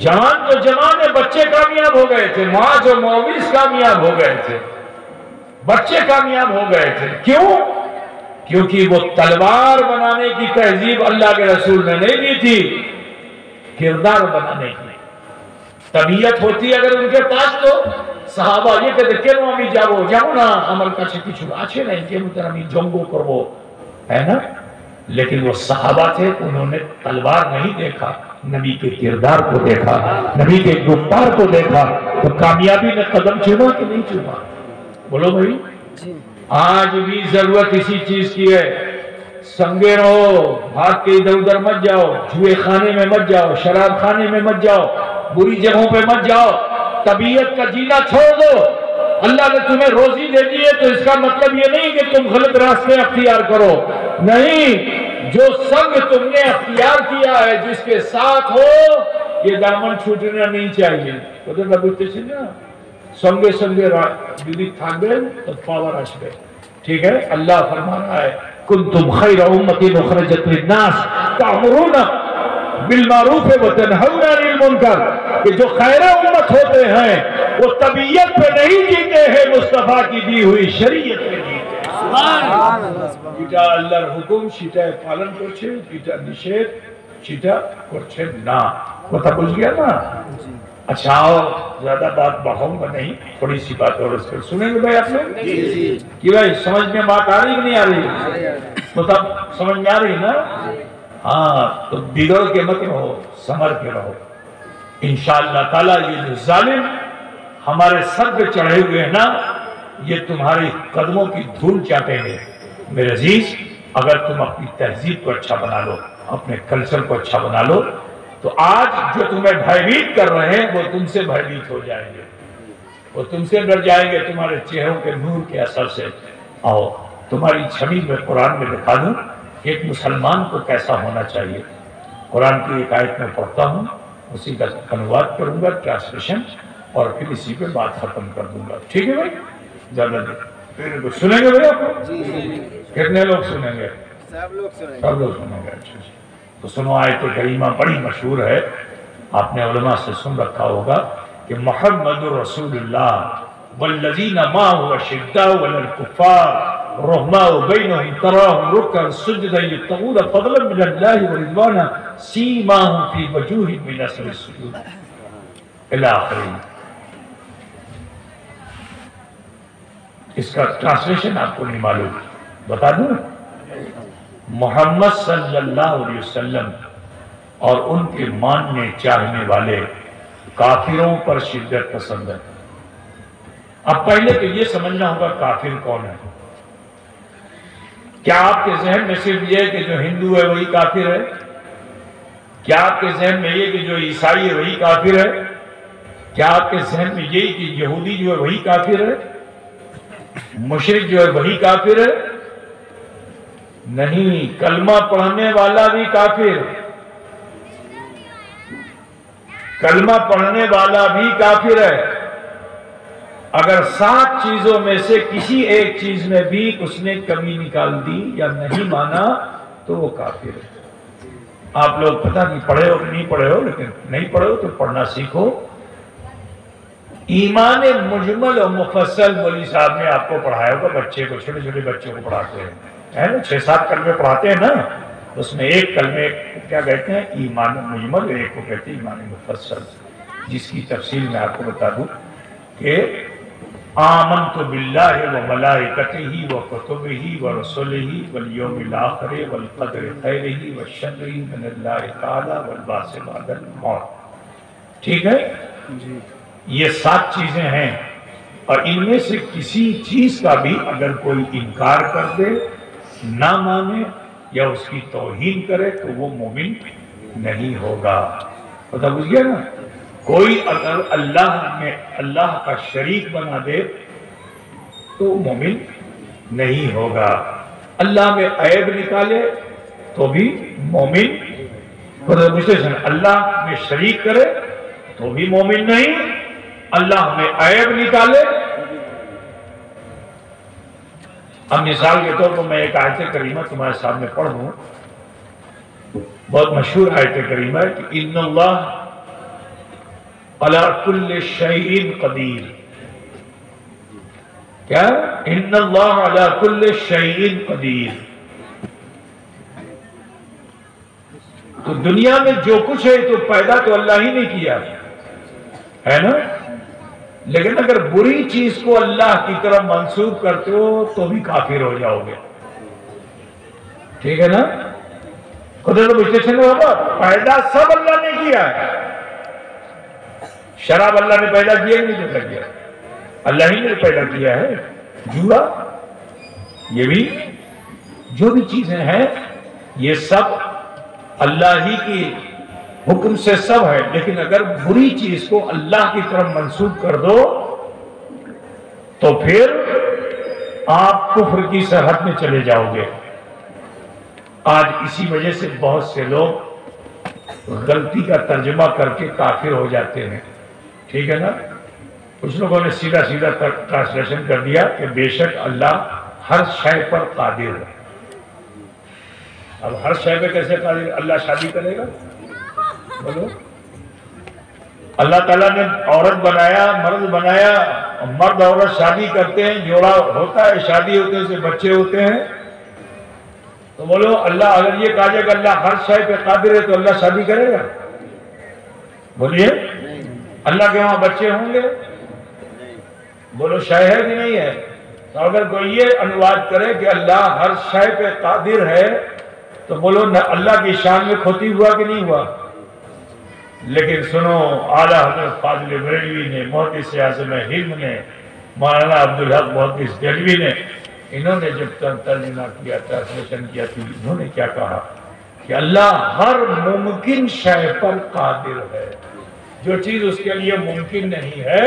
جوان تو جوان ہے، بچے کامیاب ہو گئے تھے، معاذ و معاویز کامیاب ہو گئے تھے، بچے کامیاب ہو گئے تھے۔ کیوں؟ کیونکہ وہ تلوار بنانے کی تہذیب اللہ کے رسول نے نہیں دی تھی، کردار بنانے کی طبیعت ہوتی اگر ان کے پاس تو صحابہ یہ کہتے کیوں ہمیں جاؤ نا عمل کا چھتی چھوڑا اچھے نہیں کہ مطلب ہمیں جنگو کرو، ہے نا؟ لیکن وہ صحابہ تھے، انہوں نے تلوار نہیں دیکھا، نبی کے کردار کو دیکھا، نبی کے گفتار کو دیکھا، تو کامیابی نے قدم چوما کہ نہیں چوما؟ بولو بھائی، آج بھی ضرورت اسی چیز کی ہے، سنگے رہو، بھاگ کے ادھر ادھر مت جاؤ، جوئے خانے میں مت جاؤ، شراب خانے میں مت جاؤ، بری جگہوں پہ مت جاؤ، طبیعت کا جینا چھوڑ دو۔ اللہ نے تمہیں روزی دے دی ہے تو اس کا مطلب یہ نہیں کہ تم غلط راستے اختیار کرو، نہیں، جو سنگ تم نے اختیار کیا ہے جس کے ساتھ ہو یہ دامن چھوٹنا نہیں چاہیے۔ سنگے سنگے دیدی تھانگے تو پاور آشبے، ٹھیک ہے؟ اللہ فرما رہا ہے کنتم خیر امت اخرجت للناس تأمرون بالمعروف وتنہون عن المنکر، کہ جو خیر امت ہوتے ہیں وہ طبیعت پہ نہیں جیتے ہیں، مصطفیٰ کی دی ہوئی شریعت پہ جیتے ہیں۔ যেটা আল্লাহর হুকুম সেটা পালন করছে, যেটা নিষেধ সেটা করছে না। কথা বুঝ গিয়া না? اچھا آؤ، زیادہ بات بڑھاؤں گا نہیں، تھوڑی سی بات اور اس پر سنیں گے بھائی آپ لوگ کہ بھائی سمجھ میں بات آ رہی کہ نہیں آ رہی؟ مطلب سمجھ میں آ رہی نا؟ ہاں، تو بگڑ کے مت رہو، سمر کے رہو انشاءاللہ تعالیٰ۔ یہ جو ظالم ہمارے سر پہ چڑھے ہوئے ہیں نا، یہ تمہاری قدموں کی دھول چاٹیں گے۔ میرے عزیز، اگر تم اپنی تہذیب کو اچھا بنا لو، اپنے کلچر کو اچھا بنا لو، تو آج جو تمہیں بھائیبیت کر رہے ہیں وہ تم سے بھائیبیت ہو جائیں گے، وہ تم سے ڈر جائیں گے تمہارے چہروں کے نور کے اثر سے۔ آؤ تمہاری چھوی میں قرآن میں دکھا دوں ایک مسلمان کو کیسا ہونا چاہیے۔ قرآن کی ایک آیت میں پڑھتا ہوں، اسی کا انواد کروں گا، ٹرانسلیشن، اور پھر اسی پہ بات ختم کر دوں گا، ٹھیک ہے بھائی؟ زیادہ دیر سنیں گے بھائی آپ کو؟ کتنے لوگ سنیں گے؟ سب لوگ سنیں گے۔ اچھا تو سنو، آیت کریمہ بڑی مشہور ہے، آپ نے علماء سے سن رکھا ہوگا کہ محمد رسول اللہ والذین معه اشداء علی الکفار رحماء بینہم تراہم رکعا سجدا یبتغون فضلا من اللہ ورضوانا سیماہم فی وجوہہم من اثر السجود الی آخر۔ اس کا ٹرانسلیشن آپ کو نہیں معلوم، بتا دوں؟ محمد صلی اللہ علیہ وسلم اور ان کے ماننے چاہنے والے کافروں پر شدت پسند ہے۔ اب پہلے تو یہ سمجھنا ہوگا کافر کون ہے۔ کیا آپ کے ذہن میں صرف یہ کہ جو ہندو ہے وہی کافر ہے؟ کیا آپ کے ذہن میں یہ کہ جو عیسائی ہے وہی کافر ہے؟ کیا آپ کے ذہن میں یہ کہ یہودی جو ہے وہی کافر ہے؟ مشرک جو ہے وہی کافر ہے؟ نہیں، کلمہ پڑھنے والا بھی کافر، کلمہ پڑھنے والا بھی کافر ہے۔ اگر 7 چیزوں میں سے کسی ایک چیز میں بھی اس نے کمی نکال دی یا نہیں مانا تو وہ کافر ہے۔ آپ لوگ پتہ نہیں پڑھے ہو کہ نہیں پڑھے ہو، لیکن نہیں پڑھے ہو تو پڑھنا سیکھو۔ ایمان مجمل اور مفصل مولوی صاحب نے آپ کو پڑھایا ہوگا، بچے کو، چھوٹے چھوٹے بچوں کو پڑھاتے ہیں، ہے نا؟ 6-7 کلمے پڑھاتے ہیں نا، اس میں ایک کلمے کیا کہتے ہیں؟ ایمان مجمل، ایک کو کہتے ہیں ایمان مفصل، جس کی تفصیل میں آپ کو بتا دوں کہ آمنت باللہ وملائکتہ وکتبہ ورسلہ والیوم الآخر والقدر خیرہ وشرہ من اللہ تعالی والبعث بعد الموت۔ ٹھیک ہے؟ یہ 7 چیزیں ہیں، اور ان میں سے کسی چیز کا بھی اگر کوئی انکار کر دے، نہ مانے یا اس کی توہین کرے تو وہ مومن نہیں ہوگا۔ پتہ بجھ گیا نا؟ کوئی اگر اللہ کا شریک بنا دے تو مومن نہیں ہوگا، اللہ میں عیب نکالے تو بھی مومن، اللہ میں شریک کرے تو بھی مومن نہیں، اللہ میں عیب نکالے۔ اب مثال کے طور پر میں ایک آیت کریمہ تمہارے سامنے پڑھ دوں، بہت مشہور آیت کریمہ ہے کہ ان اللہ علی کل شیء قدیر۔ کیا؟ ان اللہ علی کل شیء قدیر۔ تو دنیا میں جو کچھ ہے تو پیدا تو اللہ ہی نے کیا ہے نا، لیکن اگر بری چیز کو اللہ کی طرف منسوب کرتے ہو تو بھی کافر ہو جاؤ گے، ٹھیک ہے نا؟ خدا تو مجھے ہوگا، پیدا سب اللہ نے کیا ہے۔ شراب اللہ نے پیدا کیا نہیں پیدا کیا؟ اللہ ہی نے پیدا کیا ہے۔ جوا، یہ بھی، جو بھی چیزیں ہیں یہ سب اللہ ہی کی حکم سے سب ہے، لیکن اگر بری چیز کو اللہ کی طرف منسوب کر دو تو پھر آپ کفر کی سرحد میں چلے جاؤ گے۔ آج اسی وجہ سے بہت سے لوگ غلطی کا ترجمہ کر کے کافر ہو جاتے ہیں، ٹھیک ہے نا؟ کچھ لوگوں نے سیدھا سیدھا ٹرانسلیشن کر دیا کہ بے شک اللہ ہر شے پر قادر ہے۔ اب ہر شے پہ کیسے قادر؟ اللہ شادی کرے گا؟ بولو، اللہ تعالیٰ نے عورت بنایا، مرد بنایا، مرد عورت شادی کرتے ہیں، جوڑا ہوتا ہے، شادی ہوتے ہیں، اسے بچے ہوتے ہیں، تو بولو اللہ اگر یہ کہا جائے کہ اللہ ہر شے پہ قادر ہے تو اللہ شادی کرے گا؟ بولیے، اللہ کے وہاں بچے ہوں گے؟ بولو شے ہے کہ نہیں ہے؟ تو اگر کوئی یہ انواد کرے کہ اللہ ہر شے پہ قادر ہے تو بولو اللہ کی شان میں کھوتی ہوا کہ نہیں ہوا؟ لیکن سنو، اعلیٰ حضرت فاضل بریلوی نے، محدث اعظم ہند نے، مولانا عبدالحق محدث دہلوی نے، انہوں نے جب ترجمہ کیا، ٹرانسلیشن کیا تھی، انہوں نے کیا کہا کہ اللہ ہر ممکن شے پر قادر ہے، جو چیز اس کے لیے ممکن نہیں ہے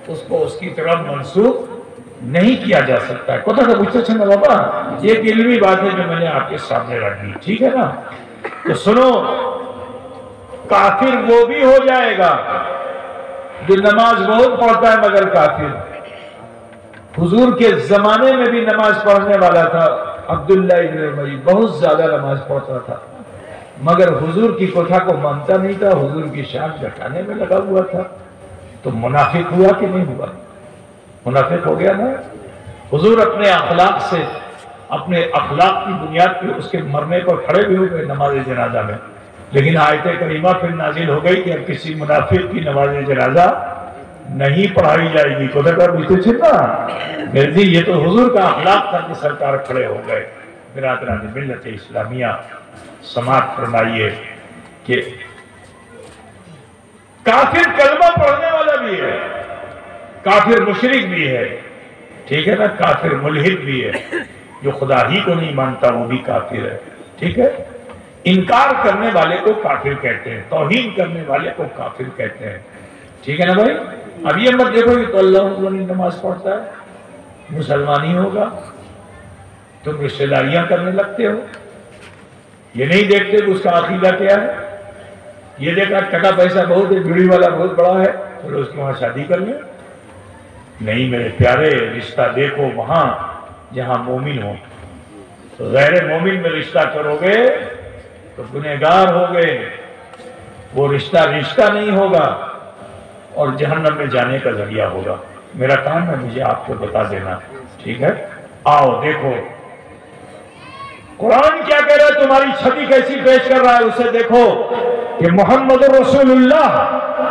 اس کو اس کی طرف منسوخ نہیں کیا جا سکتا ہے۔ کتا کا پوچھتے چھنا بابا، یہ ایک علمی بات ہے جو میں نے آپ کے سامنے رکھ دی، ٹھیک ہے نا؟ تو سنو، کافر وہ بھی ہو جائے گا جو نماز بہت پڑھتا ہے مگر کافر۔ حضور کے زمانے میں بھی نماز پڑھنے والا تھا عبداللہ ابن ابی، بہت زیادہ نماز پڑھتا تھا مگر حضور کی کتھا کو مانتا نہیں تھا، حضور کی شان گھٹانے میں لگا ہوا تھا۔ تو منافق ہوا کہ نہیں ہوا؟ منافق ہو گیا نا۔ حضور اپنے اخلاق سے، اپنے اخلاق کی بنیاد پہ اس کے مرنے پر کھڑے بھی ہو گئے نماز جنازہ میں، لیکن آیت کریمہ پھر نازل ہو گئی کہ اب کسی منافق کی نماز جنازہ نہیں پڑھائی جائے گی۔ کو دیکھا بیتے چھنا میرے جی، یہ تو حضور کا اخلاق تھا کہ سرکار کھڑے ہو گئے۔ برادران ملت اسلامیہ سماعت فرمائیے کہ کافر کلمہ پڑھنے والا بھی ہے، کافر مشرک بھی ہے، ٹھیک ہے نا، کافر ملحد بھی ہے، جو خدا ہی کو نہیں مانتا وہ بھی کافر ہے، ٹھیک ہے۔ انکار کرنے والے کو کافر کہتے ہیں، توہین کرنے والے کو کافر کہتے ہیں، ٹھیک ہے نا بھائی؟ اب یہ مت دیکھو کہ تو اللہ نماز پڑھتا ہے مسلمان ہی ہوگا، تم رشتہ داریاں کرنے لگتے ہو، یہ نہیں دیکھتے کہ اس کا عقیدہ کیا ہے۔ یہ دیکھا ٹکا پیسہ بہت ہے، بیڑی والا بہت بڑا ہے، چلو اس کے وہاں شادی کر لیں۔ نہیں میرے پیارے، رشتہ دیکھو وہاں جہاں مومن ہو، تو غیر مومن میں رشتہ کرو گے تو گنہگار ہو گئے، وہ رشتہ نہیں ہوگا اور جہنم میں جانے کا ذریعہ ہوگا۔ میرا کام ہے مجھے آپ کو بتا دینا، ٹھیک ہے؟ آؤ دیکھو قرآن کیا کہہ رہا ہے، تمہاری چھوی کیسی پیش کر رہا ہے اسے دیکھو کہ محمد رسول اللہ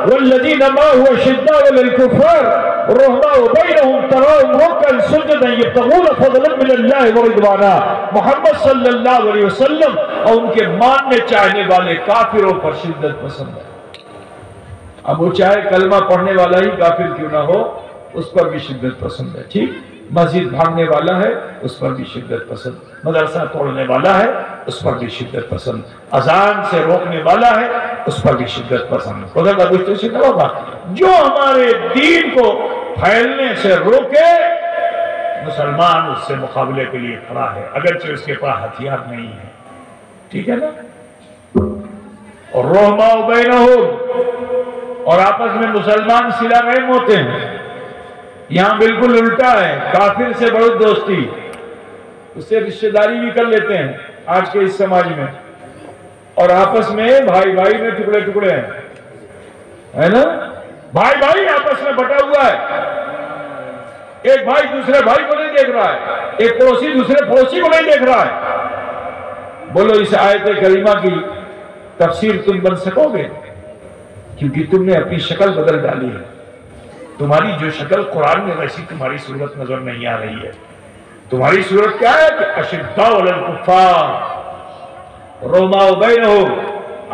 والذین معه اشداء علی الکفار رحماء بینہم تراہم رکعا سجدا یبتغون فضلا من اللہ ورضوانا۔ محمد صلی اللہ علیہ وسلم اور ان کے ماننے چاہنے والے کافروں پر شدت پسند ہے۔ اب وہ چاہے کلمہ پڑھنے والا ہی کافر کیوں نہ ہو، اس پر بھی شدت پسند ہے، ٹھیک؟ مسجد بھاگنے والا ہے اس پر بھی شدت پسند، مدرسہ توڑنے والا ہے اس پر بھی شدت پسند، اذان سے روکنے والا ہے اس پر بھی شدت پسند۔ خدا کا دوستوں سے کہو گا جو ہمارے دین کو پھیلنے سے روکے، مسلمان اس سے مقابلے کے لیے کھڑا ہے، اگرچہ اس کے پاس ہتھیار نہیں ہے، ٹھیک ہے نا؟ اور رحماء بینہم، اور آپس میں مسلمان صلہ رحم ہوتے ہیں۔ یہاں بالکل الٹا ہے، کافر سے بہت دوستی، اس سے رشتہ داری بھی کر لیتے ہیں آج کے اس سماج میں، اور آپس میں بھائی بھائی میں ٹکڑے ٹکڑے ہیں، ہے نا؟ بھائی بھائی آپس میں بٹا ہوا ہے، ایک بھائی دوسرے بھائی کو نہیں دیکھ رہا ہے، ایک پڑوسی دوسرے پڑوسی کو نہیں دیکھ رہا ہے۔ بولو اس آیت کریمہ کی تفسیر تم بن سکو گے؟ کیونکہ تم نے اپنی شکل بدل ڈالی ہے، تمہاری جو شکل قرآن میں ویسی تمہاری صورت نظر نہیں آ رہی ہے۔ تمہاری صورت کیا ہے کہ اشداء علی الکفار رحماء بینہم،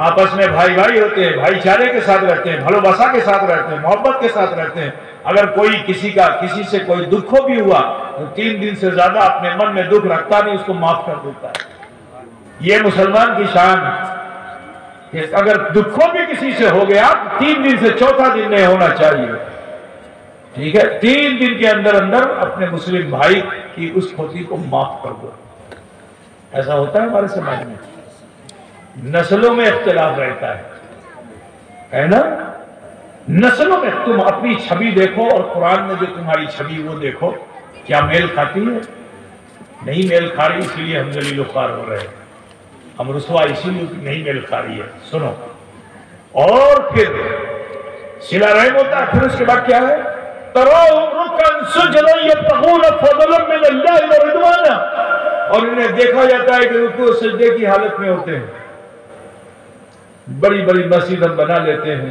آپس میں بھائی بھائی ہوتے ہیں، بھائی چارے کے ساتھ رہتے ہیں، بھلو بسا کے ساتھ رہتے ہیں، محبت کے ساتھ رہتے ہیں۔ اگر کوئی کسی سے کوئی دکھ بھی ہوا تو 3 دن سے زیادہ اپنے من میں دکھ رکھتا نہیں، اس کو معاف کر دیتا ہے۔ یہ مسلمان کی شان ہے کہ اگر دکھوں بھی کسی سے ہو گیا 3 دن سے چوتھا دن نہیں ہونا چاہیے، ٹھیک ہے؟ 3 دن کے اندر اپنے مسلم بھائی کی اس کھوتی کو معاف کر دو۔ ایسا ہوتا ہے ہمارے سماج میں، نسلوں میں اختلاف رہتا ہے نا؟ نسلوں میں تم اپنی چھبی دیکھو اور قرآن میں جو تمہاری چھبی وہ دیکھو، کیا میل کھاتی ہے؟ نہیں میل کھا رہی، اسی لیے ہم ذلیل و خوار ہو رہے ہیں، ہم رسوا اسی لیے نہیں میل کھا رہی ہے۔ سنو، اور پھر صلہ رحم ہوتا ہے، پھر اس کے بعد کیا ہے؟ تراہم رکعا سجدا یبتغون فضلا من اللہ ورضوانا، اور انہیں دیکھا جاتا ہے کہ رکوع سجدے کی حالت میں ہوتے ہیں۔ بڑی بڑی مسجد ہم بنا لیتے ہیں،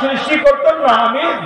সৃষ্টি করতাম না আমি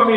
আমি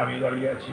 আমি দাঁড়িয়ে আছি,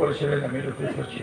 করেছিলেন, আমি রুকু করছি,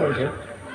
করেছেন।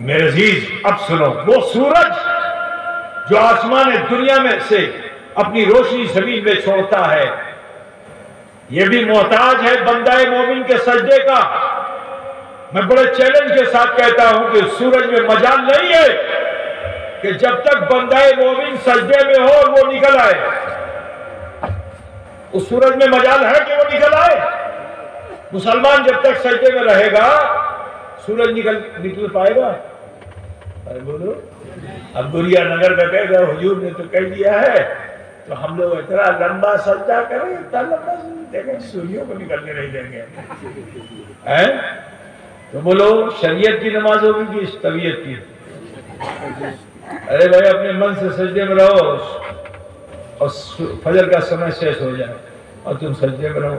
میرے عزیز اب سنو، وہ سورج جو آسمان دنیا میں سے اپنی روشنی زمین میں چھوڑتا ہے، یہ بھی محتاج ہے بندہ مومن کے سجدے کا۔ میں بڑے چیلنج کے ساتھ کہتا ہوں کہ سورج میں مجال نہیں ہے کہ جب تک بندہ مومن سجدے میں ہو اور وہ نکل آئے، اس سورج میں مجال ہے کہ وہ نکل آئے؟ مسلمان جب تک سجدے میں رہے گا سورج نکل پائے گا؟ بولو، اب گریا نگر کا کہے گا حضور نے تو کہہ دیا ہے تو ہم لوگ اتنا لمبا سجدہ کریں، اتنا لمبا دیکھیں سوریوں کو نکلنے نہیں دیں گے۔ تو بولو شریعت کی نماز ہوگی کہ اس طبیعت کی؟ ارے بھائی اپنے من سے سجدے میں رہو اور فجر کا سمے شیش ہو جائے اور تم سجدے میں رہو،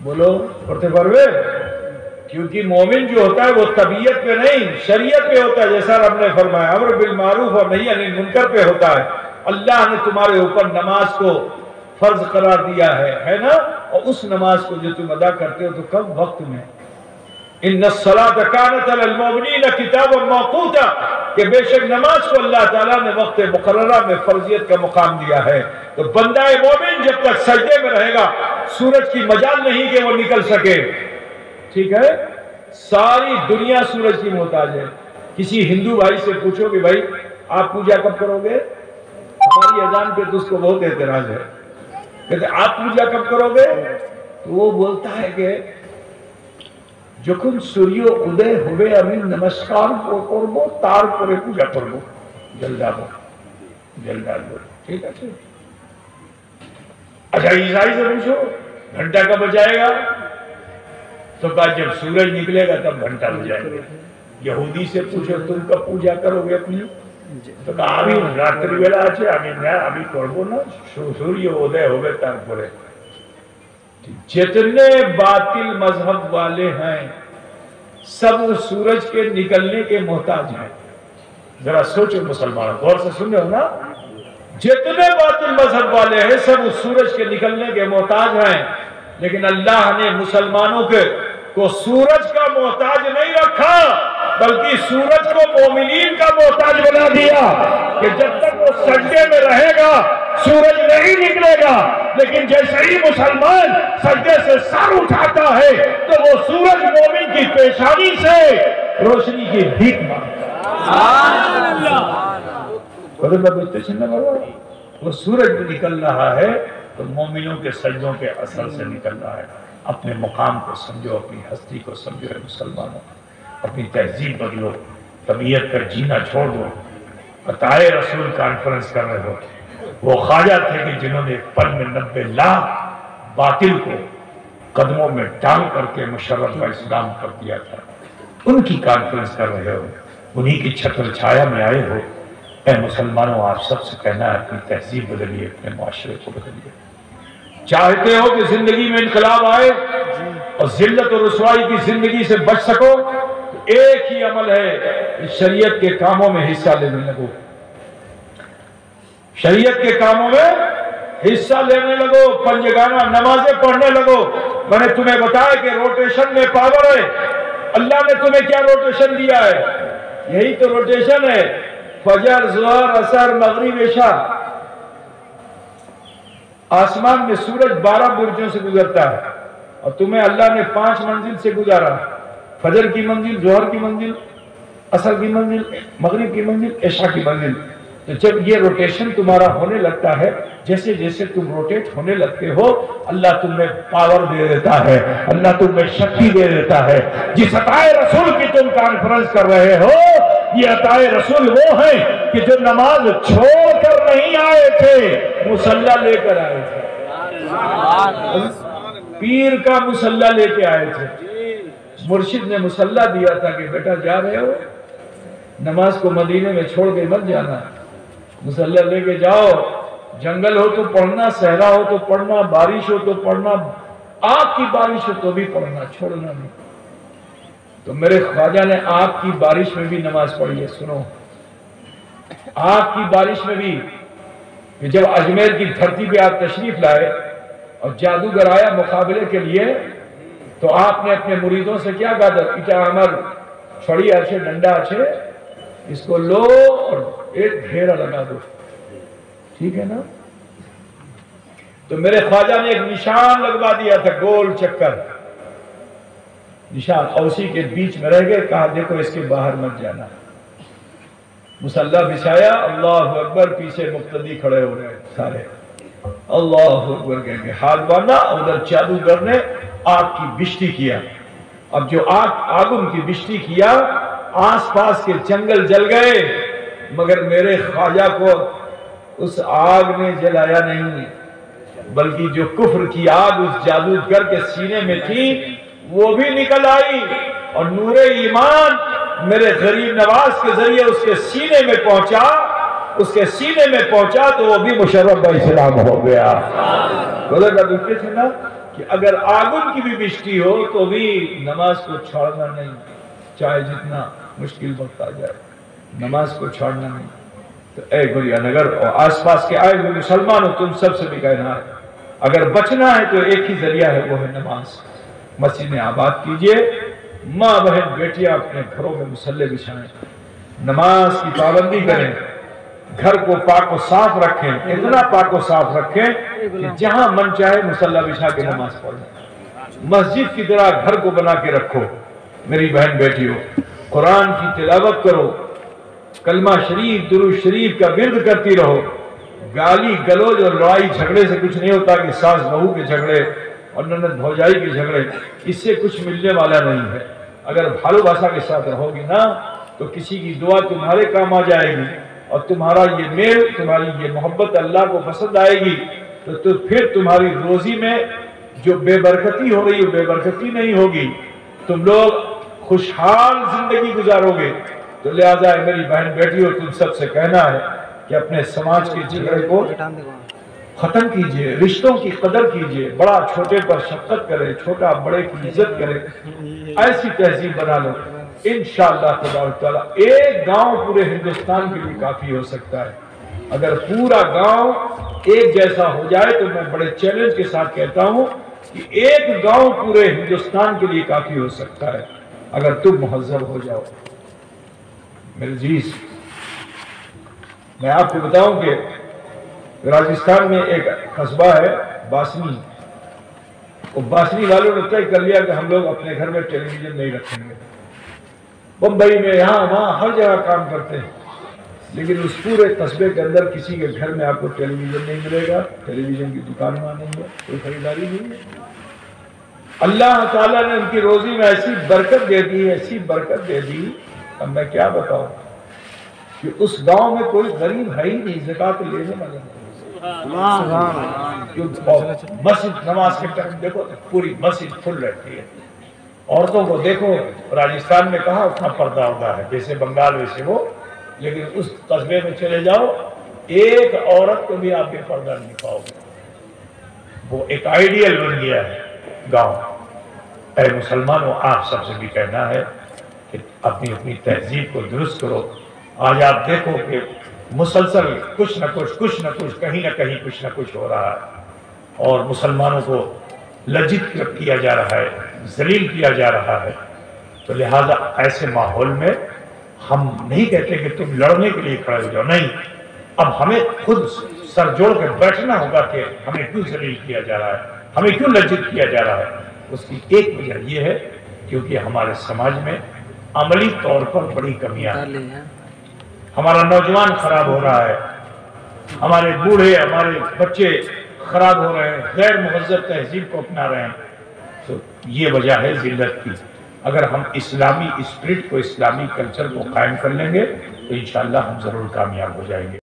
بولو پڑھتے پڑھوے؟ کیونکہ مومن جو ہوتا ہے وہ طبیعت پہ نہیں شریعت پہ ہوتا ہے، جیسا رب نے فرمایا امر بالمعروف اور نہی عن المنکر پہ ہوتا ہے۔ اللہ نے تمہارے اوپر نماز کو فرض قرار دیا ہے نا، اور اس نماز کو جو تم ادا کرتے ہو تو کب؟ وقت میں۔ ان الصلاۃ کانت علی المؤمنین کتابا موقوتا، کہ بے شک نماز کو اللہ تعالیٰ نے وقت مقررہ میں فرضیت کا مقام دیا ہے۔ تو بندہ مومن جب تک سجدے میں رہے گا سورج کی مجال نہیں کہ وہ نکل سکے، ٹھیک ہے؟ ساری دنیا سورج کی محتاج ہے۔ کسی ہندو بھائی سے پوچھو کہ بھائی آپ پوجا کب کرو گے؟ ہماری اذان پہ تو اس کو بہت اعتراض ہے، کہتے آپ پوجا کب کرو گے؟ تو وہ بولتا ہے کہ যখন সূর্য উদয় হবে আমি নমস্কার করব, তারপরে পূজা করব, জল ডালবো। ٹھیک ہے؟ اچھا عیسائی سے پوچھو گھنٹہ کب بجائے گا؟ تو کہا جب سورج نکلے گا تب گھنٹہ بجائے گا۔ یہودی سے پوچھو تم کب پوجا کرو گے اپنی؟ تو کہا ابھی راتری বেলা আছে আমি করব না, সূর্য উদয় হবে তারপরে। جتنے باطل مذہب والے ہیں سب سورج کے نکلنے کے محتاج ہیں۔ ذرا سوچو مسلمان، غور سے سن رہے ہو نا؟ جتنے باطل مذہب والے ہیں سب سورج کے نکلنے کے محتاج ہیں، لیکن اللہ نے مسلمانوں کو سورج کا محتاج نہیں رکھا بلکہ سورج کو مومنین کا محتاج بنا دیا کہ جب تک وہ سجدے میں رہے گا سورج نہیں نکلے گا، لیکن جیسے ہی مسلمان سجدے سے سر اٹھاتا ہے تو وہ سورج مومن کی پیشانی سے روشنی کی بھیک مانگتا ہے۔ وہ سورج بھی نکل رہا ہے تو مومنوں کے سجدوں کے اثر سے نکل رہا ہے۔ اپنے مقام کو سمجھو، اپنی ہستی کو سمجھو ہے مسلمانوں، اپنی تہذیب بدلو، طبیعت پر جینا چھوڑ دو۔ عطائے رسول کانفرنس کر رہے ہو، وہ خواجہ تھے کہ جنہوں نے ایک پل میں 90 لاکھ باطل کو قدموں میں ڈال کر کے مشرف کا اسلام کر دیا تھا، ان کی کانفرنس کر رہے ہو، انہی کی چھتر چھایا میں آئے ہو۔ اے مسلمانوں آپ سب سے کہنا ہے اپنی تہذیب بدلیے، اپنے معاشرے کو بدلیے۔ چاہتے ہو کہ زندگی میں انقلاب آئے اور ذلت اور رسوائی کی زندگی سے بچ سکو تو ایک ہی عمل ہے، شریعت کے کاموں میں حصہ لینے لگو، شریعت کے کاموں میں حصہ لینے لگو، پنجگانہ نمازیں پڑھنے لگو۔ میں نے تمہیں بتایا کہ روٹیشن میں پاور ہے، اللہ نے تمہیں کیا روٹیشن دیا ہے؟ یہی تو روٹیشن ہے، فجر ظہر عصر مغرب عشاء۔ آسمان میں سورج 12 برجوں سے گزرتا ہے اور تمہیں اللہ نے 5 منزل سے گزارا، فجر کی منزل، ظہر کی منزل، عصر کی منزل، مغرب کی منزل، عشاء کی منزل۔ تو جب یہ روٹیشن تمہارا ہونے لگتا ہے، جیسے جیسے تم روٹیٹ ہونے لگتے ہو اللہ تمہیں پاور دے دیتا ہے، اللہ تمہیں شکتی دے دیتا ہے۔ جس عطائے رسول کی تم کانفرنس کر رہے ہو یہ عطائے رسول وہ ہیں کہ جو نماز چھوڑ کر نہیں آئے تھے، مصلی لے کر آئے تھے، پیر کا مصلی لے کے آئے تھے۔ مرشد نے مصلی دیا تھا کہ بیٹا جا رہے ہو نماز کو مدینے میں چھوڑ کے مت جانا، مصلی لے کے جاؤ، جنگل ہو تو پڑھنا، صحرا ہو تو پڑھنا، بارش ہو تو پڑھنا، آگ کی بارش ہو تو بھی پڑھنا، چھوڑنا نہیں۔ تو میرے خواجہ نے آگ کی بارش میں بھی نماز پڑھی ہے۔ سنو، آگ کی بارش میں بھی کہ جب اجمیر کی دھرتی پہ آپ تشریف لائے اور جادوگر آیا مقابلے کے لیے تو آپ نے اپنے مریدوں سے کیا کہا تھا؟ اٹا عمر چھڑی اچھے ڈنڈا اچھے اس کو لو اور ایک گھیرا لگا دو، ٹھیک ہے نا؟ تو میرے خواجہ نے ایک نشان لگوا دیا تھا، گول چکر نشان، اور اسی کے بیچ میں رہ گئے، کہا دیکھو اس کے باہر مت جانا۔ مصلی بچھایا، اللہ اکبر، پیچھے مقتدی کھڑے ہو رہے سارے، اللہ اکبر کہہ کے ہاتھ باندھا، ادھر جادوگر نے آگ کی بشتی کیا۔ اب جو آگن کی بشتی کیا، آس پاس کے جنگل جل گئے، مگر میرے خواجہ کو اس آگ نے جلایا نہیں، بلکہ جو کفر کی آگ اس جادوگر کے سینے میں تھی وہ بھی نکل آئی، اور نور ایمان میرے غریب نواز کے ذریعے اس کے سینے میں پہنچا، اس کے سینے میں پہنچا تو وہ بھی مشرف اسلام ہو گیا۔ خدا کا دکھتے تھے نا کہ اگر آگن کی بھی بشتی ہو تو بھی نماز کو چھوڑنا نہیں، چاہے جتنا مشکل وقت آ جائے، نماز کو چھوڑنا نہیں۔ تو اے گلیا نگر اور آس پاس کے آئے ہوئے مسلمانوں، تم سب سے بھی کہنا ہے اگر بچنا ہے تو ایک ہی ذریعہ ہے، وہ ہے نماز۔ مسجدیں آباد کیجئے، ماں بہن بیٹیاں اپنے گھروں میں مصلی بچھائیں، نماز کی پابندی کریں، گھر کو پاک و صاف رکھیں، اتنا پاک و صاف رکھیں کہ جہاں من چاہے مصلی بچھا کے نماز پڑھیں۔ مسجد کی طرح گھر کو بنا کے رکھو میری بہن بیٹیوں، قرآن کی تلاوت کرو، کلمہ شریف درود شریف کا ورد کرتی رہو۔ گالی گلوج اور لڑائی جھگڑے سے کچھ نہیں ہوتا کہ ساس بہو کے جھگڑے اور نند بھوجائی کے جھگڑے، اس سے کچھ ملنے والا نہیں ہے۔ اگر بھالو بھاشا کے ساتھ رہو گی نا تو کسی کی دعا تمہارے کام آ جائے گی، اور تمہارا یہ میل، تمہاری یہ محبت اللہ کو پسند آئے گی، تو پھر تمہاری روزی میں جو بے برکتی ہو رہی ہے بے برکتی نہیں ہوگی، تم لوگ خوشحال زندگی گزارو گے۔ تو لہٰذا میری بہن بیٹیوں، تم سب سے کہنا ہے کہ اپنے سماج کے جھگڑے کو ختم کیجئے، رشتوں کی قدر کیجئے، بڑا چھوٹے پر شفقت کرے، چھوٹا بڑے کی عزت کرے، ایسی تہذیب بنا لو۔ انشاءاللہ تبارک تعالیٰ ایک گاؤں پورے ہندوستان کے لیے کافی ہو سکتا ہے۔ اگر پورا گاؤں ایک جیسا ہو جائے تو میں بڑے چیلنج کے ساتھ کہتا ہوں کہ ایک گاؤں پورے ہندوستان کے لیے کافی ہو سکتا ہے اگر تم مہذب ہو جاؤ۔ میرے عزیز، میں آپ کو بتاؤں کہ راجستھان میں ایک قصبہ ہے باسنی، وہ باسنی والوں نے طے کر لیا کہ ہم لوگ اپنے گھر میں ٹیلی ویژن نہیں رکھیں گے۔ بمبئی میں یہاں وہاں ہر جگہ کام کرتے ہیں، لیکن اس پورے قصبے کے اندر کسی کے گھر میں آپ کو ٹیلی ویژن نہیں ملے گا، ٹیلی ویژن کی دکان وہاں نہیں ہے، کوئی خریداری نہیں ہے۔ اللہ تعالیٰ نے ان کی روزی میں ایسی برکت دے دی، ایسی برکت دے دی، اب میں کیا بتاؤں کہ اس گاؤں میں کوئی غریب ہے ہی نہیں، زکوٰۃ لینے والا نہیں۔ مسجد نماز کے ٹائم دیکھو پوری مسجد کھل رہتی ہے، عورتوں کو دیکھو راجستھان میں کہاں اتنا پردہ ہوتا ہے، جیسے بنگال ویسے وہ، لیکن اس قصبے میں چلے جاؤ ایک عورت کو بھی آپ بے پردہ نہیں پاؤ گے۔ وہ ایک آئیڈیل بن گیا ہے گاؤں۔ اے مسلمانوں، آپ سب سے بھی کہنا ہے کہ اپنی اپنی تہذیب کو درست کرو۔ آج آپ دیکھو کہ مسلسل کچھ نہ کچھ کہیں نہ کہیں کچھ نہ کچھ ہو رہا ہے، اور مسلمانوں کو لجت کیا جا رہا ہے، ذلیل کیا جا رہا ہے۔ تو لہٰذا ایسے ماحول میں ہم نہیں کہتے کہ تم لڑنے کے لیے کھڑے ہو جاؤ، نہیں، اب ہمیں خود سر جوڑ کر بیٹھنا ہوگا کہ ہمیں کیوں ذلیل کیا جا رہا ہے، ہمیں کیوں لجت کیا جا رہا ہے۔ اس کی ایک وجہ یہ ہے کیونکہ ہمارے سماج میں عملی طور پر بڑی کمیاں ہیں، ہمارا نوجوان خراب ہو رہا ہے، ہمارے بوڑھے ہمارے بچے خراب ہو رہے ہیں، غیر مہذب تہذیب کو اپنا رہے ہیں۔ تو یہ وجہ ہے ذلت کی۔ اگر ہم اسلامی اسپرٹ کو، اسلامی کلچر کو قائم کر لیں گے تو انشاءاللہ ہم ضرور کامیاب ہو جائیں گے۔